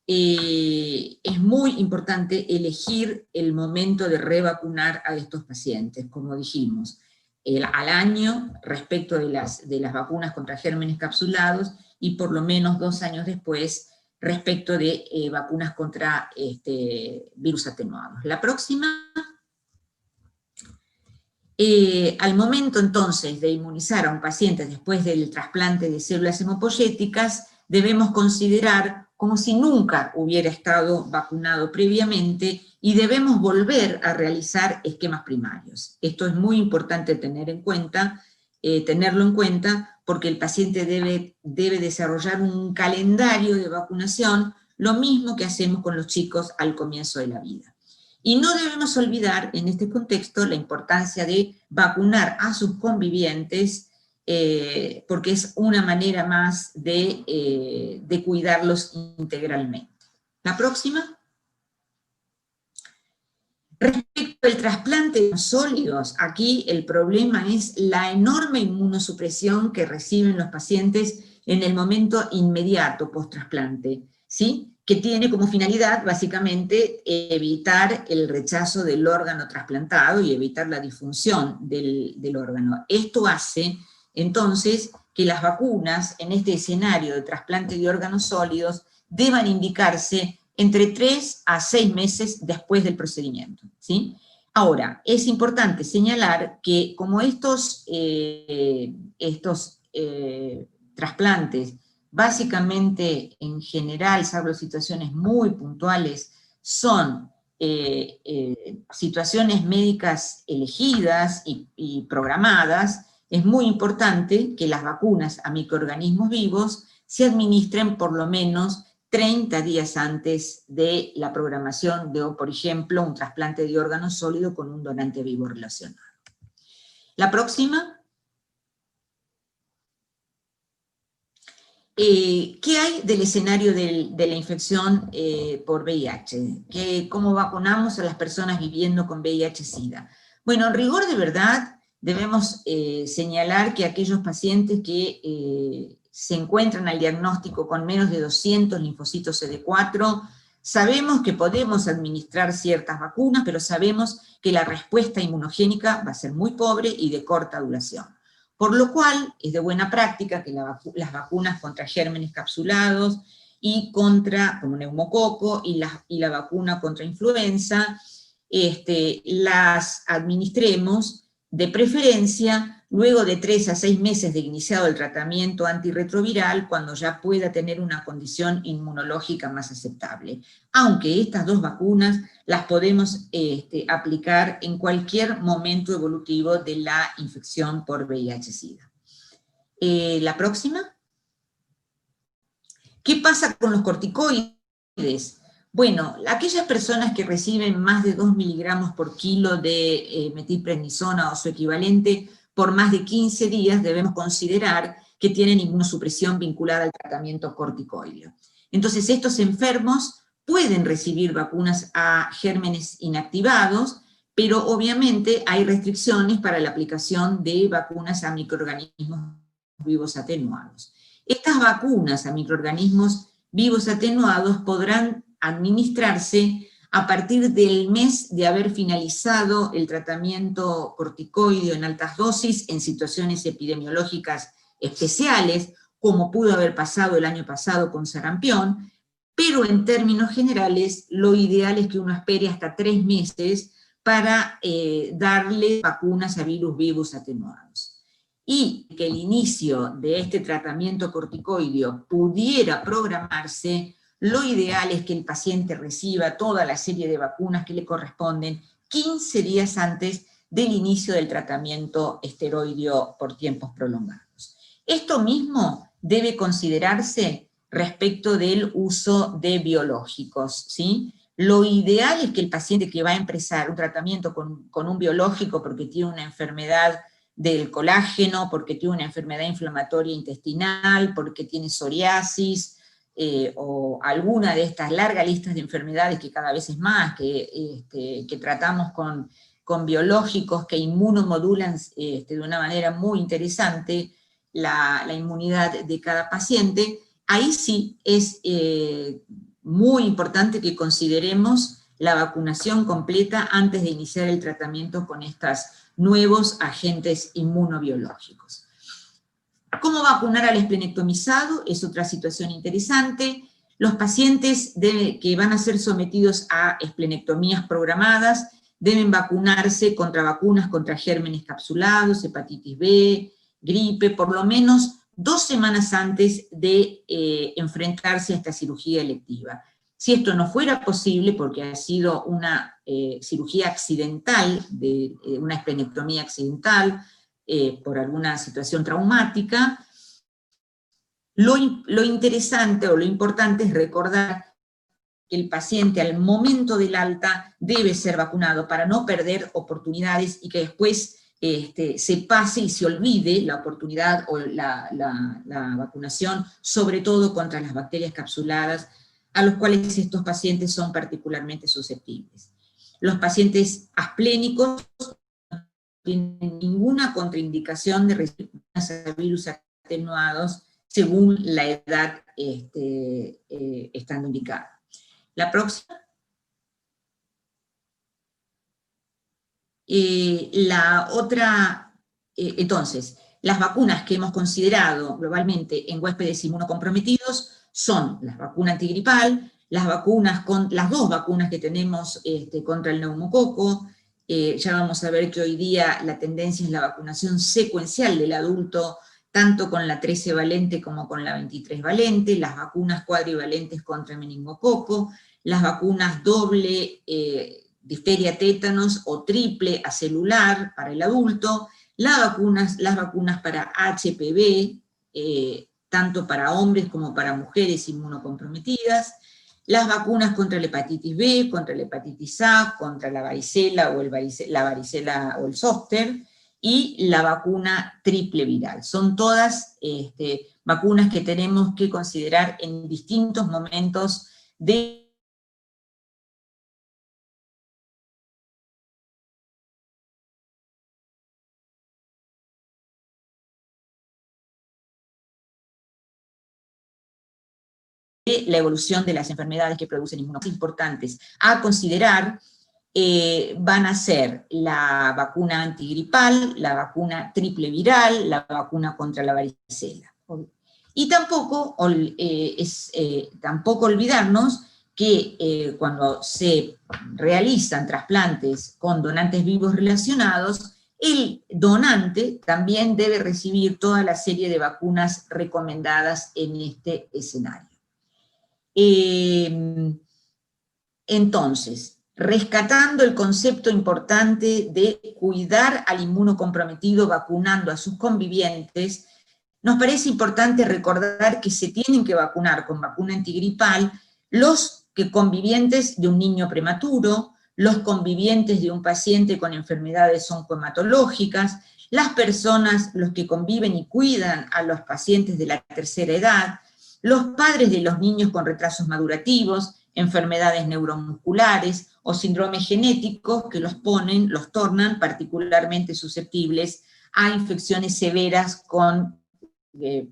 es muy importante elegir el momento de revacunar a estos pacientes, como dijimos, al año respecto de las vacunas contra gérmenes capsulados y por lo menos 2 años después respecto de vacunas contra virus atenuados. La próxima. Al momento entonces de inmunizar a un paciente después del trasplante de células hemopoyéticas, debemos considerar como si nunca hubiera estado vacunado previamente y debemos volver a realizar esquemas primarios. Esto es muy importante tenerlo en cuenta, porque el paciente debe desarrollar un calendario de vacunación, lo mismo que hacemos con los chicos al comienzo de la vida. Y no debemos olvidar en este contexto la importancia de vacunar a sus convivientes, porque es una manera más de cuidarlos integralmente. La próxima. Respecto al trasplante de sólidos, aquí el problema es la enorme inmunosupresión que reciben los pacientes en el momento inmediato post-trasplante, ¿sí? Que tiene como finalidad básicamente evitar el rechazo del órgano trasplantado y evitar la disfunción del órgano. Esto hace entonces que las vacunas en este escenario de trasplante de órganos sólidos deban indicarse entre 3 a 6 meses después del procedimiento, ¿sí? Ahora, es importante señalar que como estos trasplantes, básicamente en general, salvo situaciones muy puntuales, son situaciones médicas elegidas y programadas, es muy importante que las vacunas a microorganismos vivos se administren por lo menos 30 días antes de la programación de, por ejemplo, un trasplante de órgano sólido con un donante vivo relacionado. La próxima. ¿Qué hay del escenario de la infección por VIH? ¿Cómo vacunamos a las personas viviendo con VIH-Sida? Bueno, en rigor de verdad, debemos señalar que aquellos pacientes que se encuentran al diagnóstico con menos de 200 linfocitos CD4, sabemos que podemos administrar ciertas vacunas, pero sabemos que la respuesta inmunogénica va a ser muy pobre y de corta duración. Por lo cual, es de buena práctica que las vacunas contra gérmenes capsulados y como neumococo y la vacuna contra influenza, las administremos de preferencia luego de 3 a 6 meses de iniciado el tratamiento antirretroviral, cuando ya pueda tener una condición inmunológica más aceptable. Aunque estas dos vacunas las podemos aplicar en cualquier momento evolutivo de la infección por VIH-Sida. La próxima. ¿Qué pasa con los corticoides? Bueno, aquellas personas que reciben más de 2 miligramos por kilo de metilprednisona o su equivalente por más de 15 días, debemos considerar que tienen inmunosupresión vinculada al tratamiento corticoideo. Entonces, estos enfermos pueden recibir vacunas a gérmenes inactivados, pero obviamente hay restricciones para la aplicación de vacunas a microorganismos vivos atenuados. Estas vacunas a microorganismos vivos atenuados podrán administrarse a partir del mes de haber finalizado el tratamiento corticoideo en altas dosis en situaciones epidemiológicas especiales, como pudo haber pasado el año pasado con sarampión, pero en términos generales lo ideal es que uno espere hasta 3 meses para darle vacunas a virus vivos atenuados. Y que el inicio de este tratamiento corticoideo pudiera programarse, lo ideal es que el paciente reciba toda la serie de vacunas que le corresponden 15 días antes del inicio del tratamiento esteroideo por tiempos prolongados. Esto mismo debe considerarse respecto del uso de biológicos, ¿sí? Lo ideal es que el paciente que va a empezar un tratamiento con un biológico porque tiene una enfermedad del colágeno, porque tiene una enfermedad inflamatoria intestinal, porque tiene psoriasis, o alguna de estas largas listas de enfermedades que cada vez es más, que tratamos con biológicos que inmunomodulan de una manera muy interesante la inmunidad de cada paciente, ahí sí es muy importante que consideremos la vacunación completa antes de iniciar el tratamiento con estos nuevos agentes inmunobiológicos. ¿Cómo vacunar al esplenectomizado? Es otra situación interesante. Los pacientes que van a ser sometidos a esplenectomías programadas deben vacunarse contra vacunas contra gérmenes capsulados, hepatitis B, gripe, por lo menos 2 semanas antes de enfrentarse a esta cirugía electiva. Si esto no fuera posible, porque ha sido una cirugía accidental, una esplenectomía accidental, por alguna situación traumática, lo interesante o lo importante es recordar el paciente al momento del alta debe ser vacunado para no perder oportunidades y que después se pase y se olvide la oportunidad o la vacunación, sobre todo contra las bacterias capsuladas, a los cuales estos pacientes son particularmente susceptibles. Los pacientes asplénicos no tienen ninguna contraindicación de recibir virus atenuados según la edad estando indicada. La próxima. La otra, entonces, las vacunas que hemos considerado globalmente en huéspedes inmunocomprometidos son la vacuna antigripal, las dos vacunas que tenemos contra el neumococo. Ya vamos a ver que hoy día la tendencia es la vacunación secuencial del adulto, tanto con la 13 valente como con la 23 valente, las vacunas cuadrivalentes contra el meningococo, las vacunas doble difteria, tétanos, o triple acelular para el adulto, las vacunas para HPV, tanto para hombres como para mujeres inmunocomprometidas, las vacunas contra la hepatitis B, contra la hepatitis A, contra la varicela la varicela o el zóster, y la vacuna triple viral. Son todas vacunas que tenemos que considerar en distintos momentos de la evolución de las enfermedades que producen inmunocompromisos importantes a considerar van a ser la vacuna antigripal, la vacuna triple viral, la vacuna contra la varicela. Y tampoco olvidarnos que cuando se realizan trasplantes con donantes vivos relacionados, el donante también debe recibir toda la serie de vacunas recomendadas en este escenario. Entonces, rescatando el concepto importante de cuidar al inmunocomprometido vacunando a sus convivientes, nos parece importante recordar que se tienen que vacunar con vacuna antigripal los convivientes de un niño prematuro, los convivientes de un paciente con enfermedades oncohematológicas, las personas, los que conviven y cuidan a los pacientes de la tercera edad, los padres de los niños con retrasos madurativos, enfermedades neuromusculares o síndromes genéticos que los tornan particularmente susceptibles a infecciones severas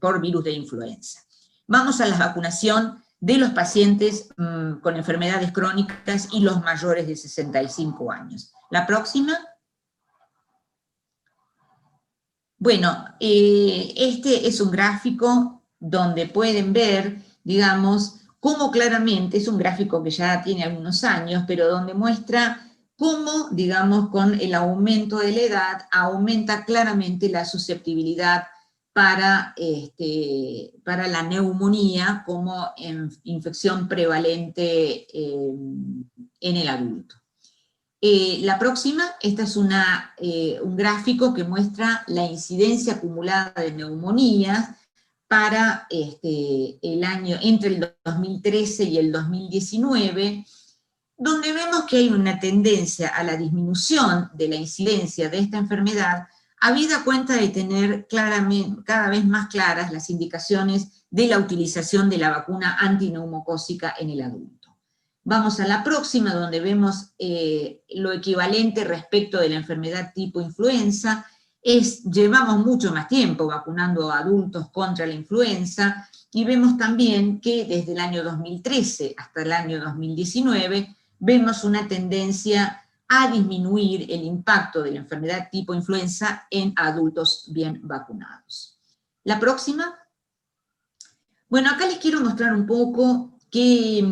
por virus de influenza. Vamos a la vacunación de los pacientes con enfermedades crónicas y los mayores de 65 años. La próxima. Bueno, este es un gráfico donde pueden ver, digamos, cómo claramente, es un gráfico que ya tiene algunos años, pero donde muestra cómo, digamos, con el aumento de la edad, aumenta claramente la susceptibilidad para la neumonía como infección prevalente en el adulto. La próxima, esta es un gráfico que muestra la incidencia acumulada de neumonías para el año entre el 2013 y el 2019, donde vemos que hay una tendencia a la disminución de la incidencia de esta enfermedad, habida cuenta de tener cada vez más claras las indicaciones de la utilización de la vacuna antineumocócica en el adulto. Vamos a la próxima, donde vemos lo equivalente respecto de la enfermedad tipo influenza. Llevamos mucho más tiempo vacunando a adultos contra la influenza, y vemos también que desde el año 2013 hasta el año 2019 vemos una tendencia a disminuir el impacto de la enfermedad tipo influenza en adultos bien vacunados. La próxima. Bueno, acá les quiero mostrar un poco qué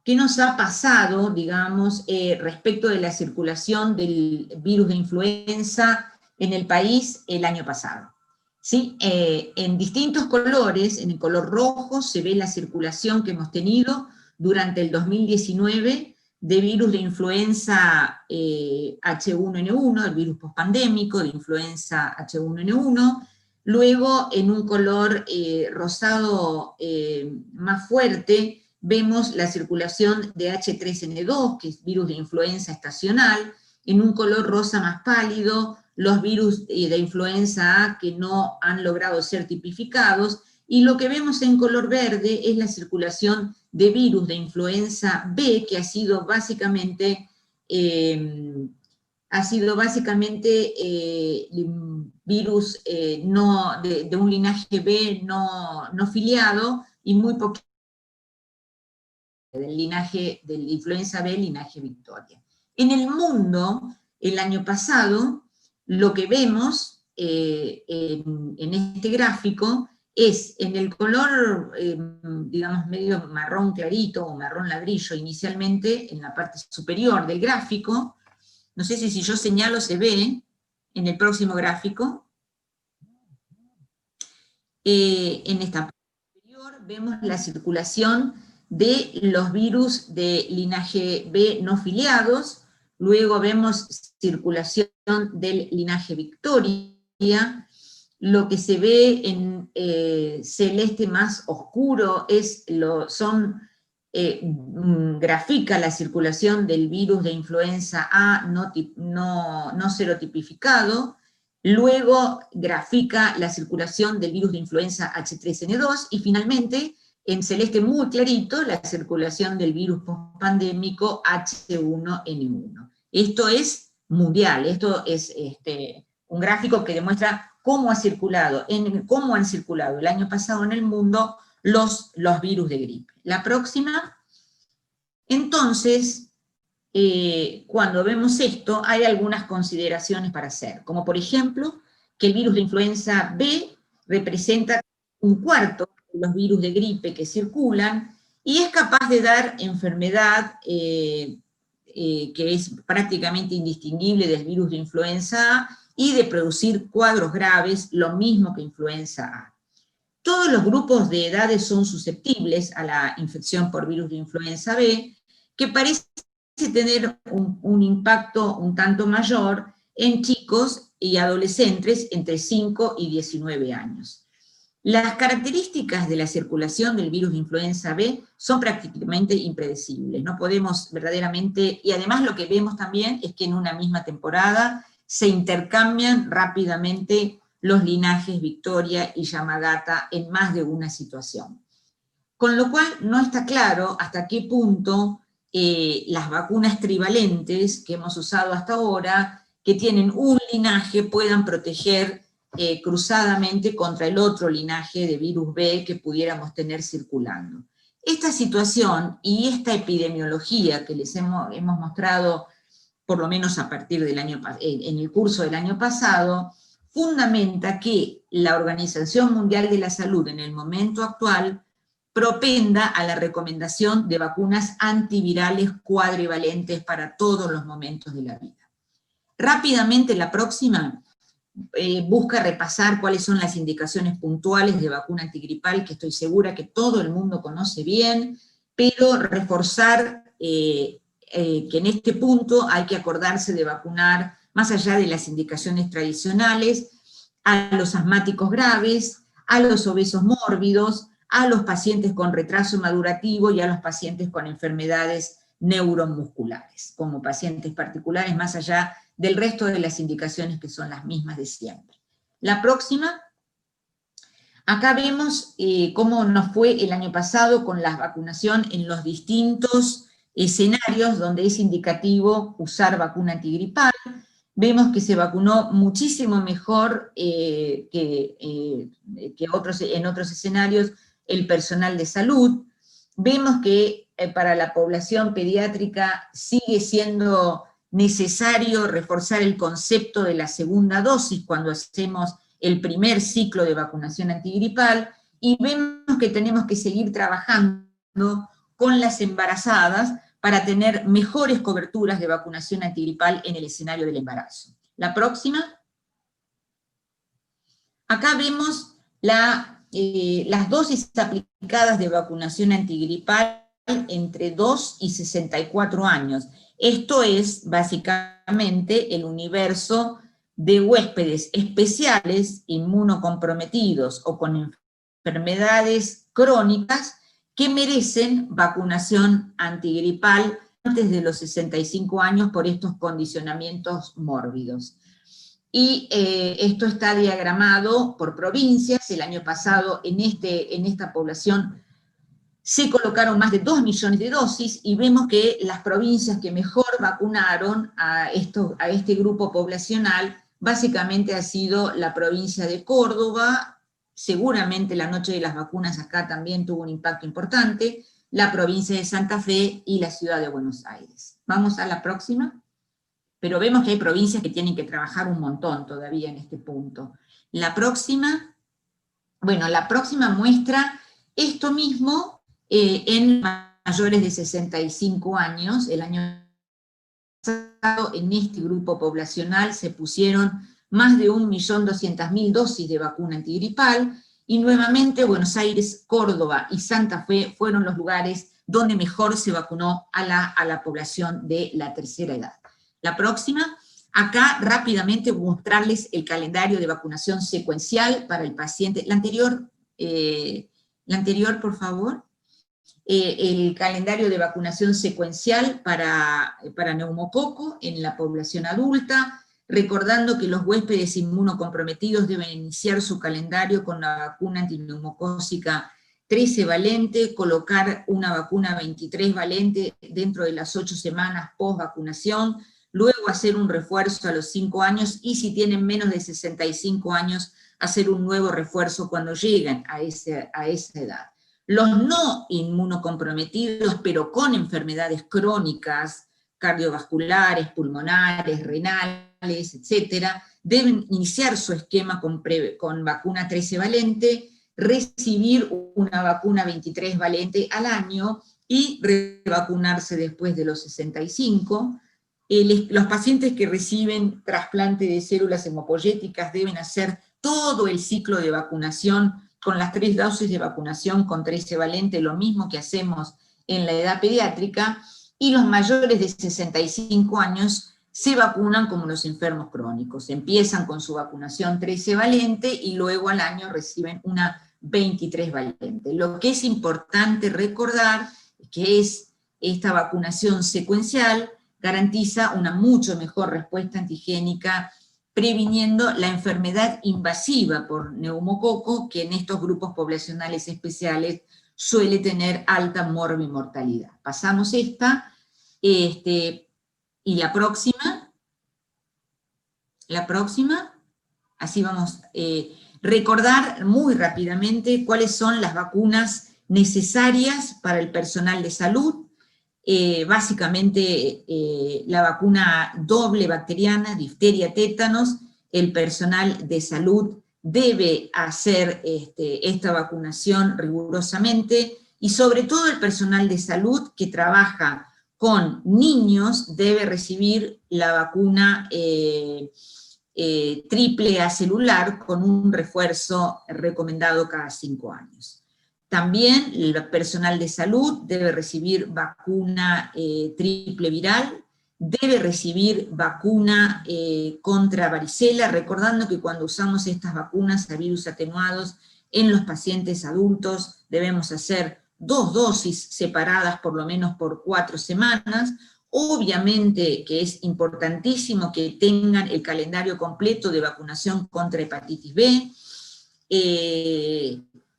nos ha pasado, digamos, respecto de la circulación del virus de influenza en el país el año pasado. ¿Sí? En distintos colores, en el color rojo se ve la circulación que hemos tenido durante el 2019 de virus de influenza H1N1, el virus pospandémico de influenza H1N1, luego en un color rosado más fuerte vemos la circulación de H3N2, que es virus de influenza estacional, en un color rosa más pálido, los virus de influenza A que no han logrado ser tipificados, y lo que vemos en color verde es la circulación de virus de influenza B, que ha sido básicamente virus de un linaje B no filiado, y muy poquito del linaje del influenza B, linaje Victoria. En el mundo, el año pasado, lo que vemos en este gráfico es en el color, digamos, medio marrón clarito o marrón ladrillo inicialmente, en la parte superior del gráfico. No sé si yo señalo se ve en el próximo gráfico. En esta parte superior vemos la circulación de los virus de linaje B no filiados, luego vemos circulación del linaje Victoria. Lo que se ve en celeste más oscuro grafica la circulación del virus de influenza A no serotipificado, luego grafica la circulación del virus de influenza H3N2, y finalmente, en celeste muy clarito, la circulación del virus pospandémico H1N1. Esto es mundial, esto es un gráfico que demuestra cómo han circulado el año pasado en el mundo los virus de gripe. La próxima. Entonces, cuando vemos esto, hay algunas consideraciones para hacer, como por ejemplo, que el virus de influenza B representa un cuarto de los virus de gripe que circulan, y es capaz de dar enfermedad que es prácticamente indistinguible del virus de influenza A, y de producir cuadros graves, lo mismo que influenza A. Todos los grupos de edades son susceptibles a la infección por virus de influenza B, que parece tener un impacto un tanto mayor en chicos y adolescentes entre 5 y 19 años. Las características de la circulación del virus de influenza B son prácticamente impredecibles, no podemos verdaderamente, y además lo que vemos también es que en una misma temporada se intercambian rápidamente los linajes Victoria y Yamagata en más de una situación. Con lo cual no está claro hasta qué punto las vacunas trivalentes que hemos usado hasta ahora, que tienen un linaje, puedan proteger cruzadamente contra el otro linaje de virus B que pudiéramos tener circulando. Esta situación y esta epidemiología que les hemos mostrado, por lo menos a partir del en el curso del año pasado, fundamenta que la Organización Mundial de la Salud en el momento actual propenda a la recomendación de vacunas antivirales cuadrivalentes para todos los momentos de la vida. Rápidamente, la próxima busca repasar cuáles son las indicaciones puntuales de vacuna antigripal, que estoy segura que todo el mundo conoce bien, pero reforzar que en este punto hay que acordarse de vacunar, más allá de las indicaciones tradicionales, a los asmáticos graves, a los obesos mórbidos, a los pacientes con retraso madurativo y a los pacientes con enfermedades neuromusculares, como pacientes particulares, más allá del resto de las indicaciones que son las mismas de siempre. La próxima. Acá vemos cómo nos fue el año pasado con la vacunación en los distintos escenarios donde es indicativo usar vacuna antigripal. Vemos que se vacunó muchísimo mejor que en otros escenarios el personal de salud. Vemos que para la población pediátrica sigue siendo necesario reforzar el concepto de la segunda dosis cuando hacemos el primer ciclo de vacunación antigripal, y vemos que tenemos que seguir trabajando con las embarazadas para tener mejores coberturas de vacunación antigripal en el escenario del embarazo. La próxima. Acá vemos las dosis aplicadas de vacunación antigripal entre 2 y 64 años. Esto es básicamente el universo de huéspedes especiales, inmunocomprometidos o con enfermedades crónicas que merecen vacunación antigripal antes de los 65 años por estos condicionamientos mórbidos. Y esto está diagramado por provincias. El año pasado en esta población se colocaron más de 2 millones de dosis, y vemos que las provincias que mejor vacunaron a este grupo poblacional básicamente ha sido la provincia de Córdoba. Seguramente la noche de las vacunas acá también tuvo un impacto importante, la provincia de Santa Fe y la ciudad de Buenos Aires. Vamos a la próxima. Pero vemos que hay provincias que tienen que trabajar un montón todavía en este punto. La próxima, bueno, la próxima muestra esto mismo en mayores de 65 años. El año pasado en este grupo poblacional se pusieron más de 1.200.000 dosis de vacuna antigripal, y nuevamente Buenos Aires, Córdoba y Santa Fe fueron los lugares donde mejor se vacunó a la población de la tercera edad. La próxima, acá rápidamente mostrarles el calendario de vacunación secuencial para el paciente. La anterior, por favor. El calendario de vacunación secuencial para neumococo en la población adulta, recordando que los huéspedes inmunocomprometidos deben iniciar su calendario con la vacuna antineumocócica 13 valente, colocar una vacuna 23 valente dentro de las 8 semanas post vacunación, luego hacer un refuerzo a los 5 años, y si tienen menos de 65 años, hacer un nuevo refuerzo cuando lleguen a esa edad. Los no inmunocomprometidos, pero con enfermedades crónicas, cardiovasculares, pulmonares, renales, etcétera, deben iniciar su esquema con vacuna 13 valente, recibir una vacuna 23 valente al año, y revacunarse después de los 65. Los pacientes que reciben trasplante de células hemopoyéticas deben hacer todo el ciclo de vacunación con las 3 dosis de vacunación con 13 valente, lo mismo que hacemos en la edad pediátrica, y los mayores de 65 años se vacunan como los enfermos crónicos. Empiezan con su vacunación 13 valente y luego al año reciben una 23 valente. Lo que es importante recordar es que esta vacunación secuencial garantiza una mucho mejor respuesta antigénica, previniendo la enfermedad invasiva por neumococo, que en estos grupos poblacionales especiales suele tener alta morbimortalidad. Pasamos esta, y la próxima, así vamos, recordar muy rápidamente cuáles son las vacunas necesarias para el personal de salud. Básicamente la vacuna doble bacteriana, difteria, tétanos. El personal de salud debe hacer esta vacunación rigurosamente, y sobre todo el personal de salud que trabaja con niños debe recibir la vacuna triple acelular con un refuerzo recomendado cada 5 años. También el personal de salud debe recibir vacuna triple viral, debe recibir vacuna contra varicela, recordando que cuando usamos estas vacunas a virus atenuados en los pacientes adultos debemos hacer 2 dosis separadas por lo menos por 4 semanas, obviamente que es importantísimo que tengan el calendario completo de vacunación contra hepatitis B,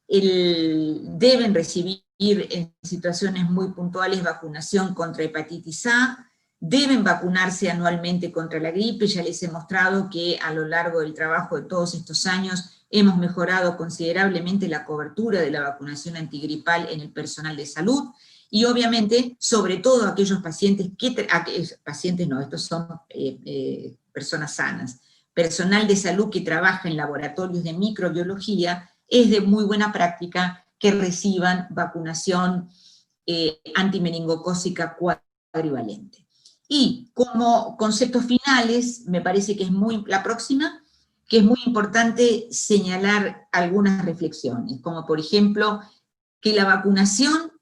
deben recibir en situaciones muy puntuales vacunación contra hepatitis A, deben vacunarse anualmente contra la gripe. Ya les he mostrado que a lo largo del trabajo de todos estos años hemos mejorado considerablemente la cobertura de la vacunación antigripal en el personal de salud, y obviamente, sobre todo aquellos pacientes estos son personas sanas, personal de salud que trabaja en laboratorios de microbiología, es de muy buena práctica que reciban vacunación antimeningocócica cuadrivalente. Y como conceptos finales, me parece que es la próxima, que es muy importante señalar algunas reflexiones, como por ejemplo, que la vacunación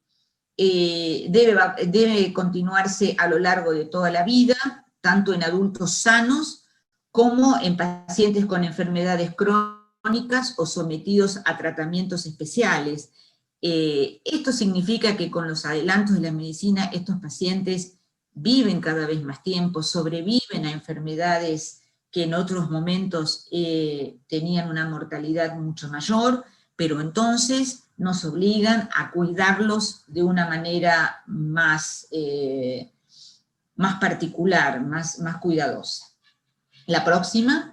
debe continuarse a lo largo de toda la vida, tanto en adultos sanos como en pacientes con enfermedades crónicas o sometidos a tratamientos especiales. Esto significa que con los adelantos de la medicina estos pacientes viven cada vez más tiempo, sobreviven a enfermedades que en otros momentos tenían una mortalidad mucho mayor, pero entonces nos obligan a cuidarlos de una manera más, más particular, más cuidadosa. La próxima.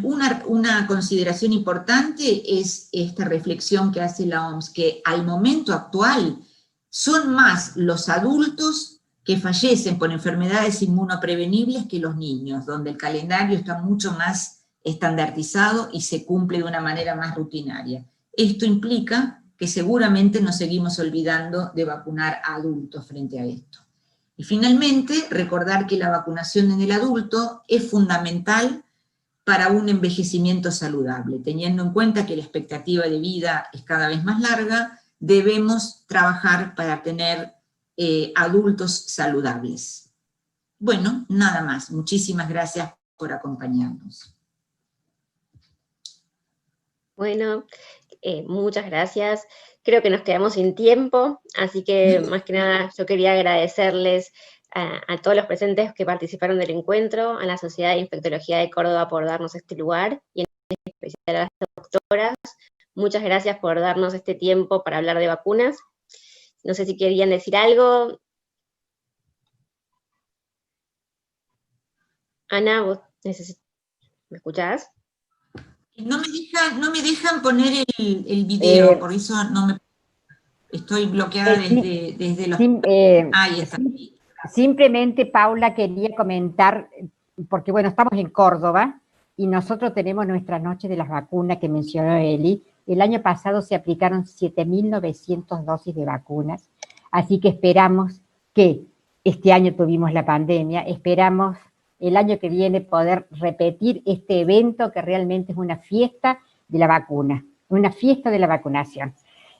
Una consideración importante es esta reflexión que hace la OMS, que al momento actual son más los adultos que fallecen por enfermedades inmunoprevenibles que los niños, donde el calendario está mucho más estandarizado y se cumple de una manera más rutinaria. Esto implica que seguramente nos seguimos olvidando de vacunar a adultos frente a esto. Y finalmente, recordar que la vacunación en el adulto es fundamental para un envejecimiento saludable. Teniendo en cuenta que la expectativa de vida es cada vez más larga, debemos trabajar para tener adultos saludables. Bueno, nada más. Muchísimas gracias por acompañarnos. Bueno, muchas gracias. Creo que nos quedamos sin tiempo, así que más que nada yo quería agradecerles a todos los presentes que participaron del encuentro, a la Sociedad de Infectología de Córdoba por darnos este lugar, y en especial a las doctoras. Muchas gracias por darnos este tiempo para hablar de vacunas. No sé si querían decir algo. Ana, ¿vos me escuchás? No me dejan poner el video, por eso no me... Estoy bloqueada desde los... Ahí está. Simplemente, Paula, quería comentar, porque bueno, estamos en Córdoba, y nosotros tenemos nuestra noche de las vacunas que mencionó Eli. El año pasado se aplicaron 7.900 dosis de vacunas, así que esperamos que este año tuvimos la pandemia, esperamos el año que viene poder repetir este evento que realmente es una fiesta de la vacuna, una fiesta de la vacunación.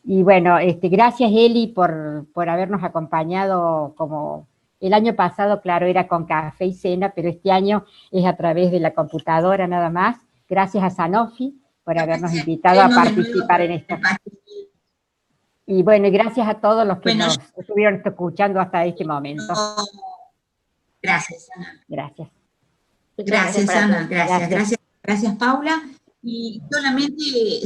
Y bueno, gracias Eli por habernos acompañado. Como el año pasado, claro, era con café y cena, pero este año es a través de la computadora nada más. Gracias a Sanofi por habernos invitado a participar en esto. Y bueno, y gracias a todos los que nos estuvieron escuchando hasta este momento. Gracias, Ana. Gracias. Gracias, Ana. Gracias, Paula. Y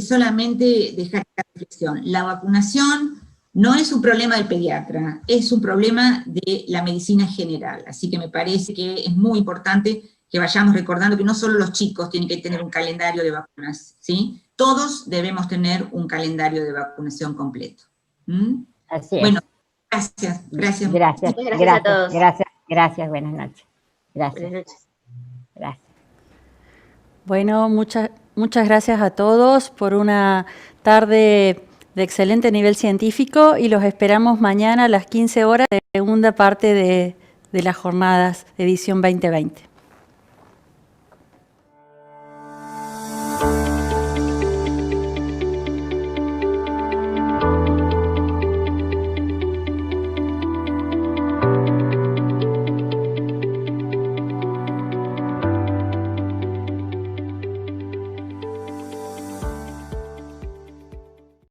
solamente dejar esta reflexión. La vacunación no es un problema del pediatra, es un problema de la medicina general. Así que me parece que es muy importante que vayamos recordando que no solo los chicos tienen que tener un calendario de vacunas, ¿sí? Todos debemos tener un calendario de vacunación completo. Así es. Bueno, gracias. Gracias a todos. Gracias, buenas noches. Gracias. Buenas noches. Gracias. Bueno, muchas gracias a todos por una tarde de excelente nivel científico, y los esperamos mañana a las 15 horas de segunda parte de las jornadas de edición 2020.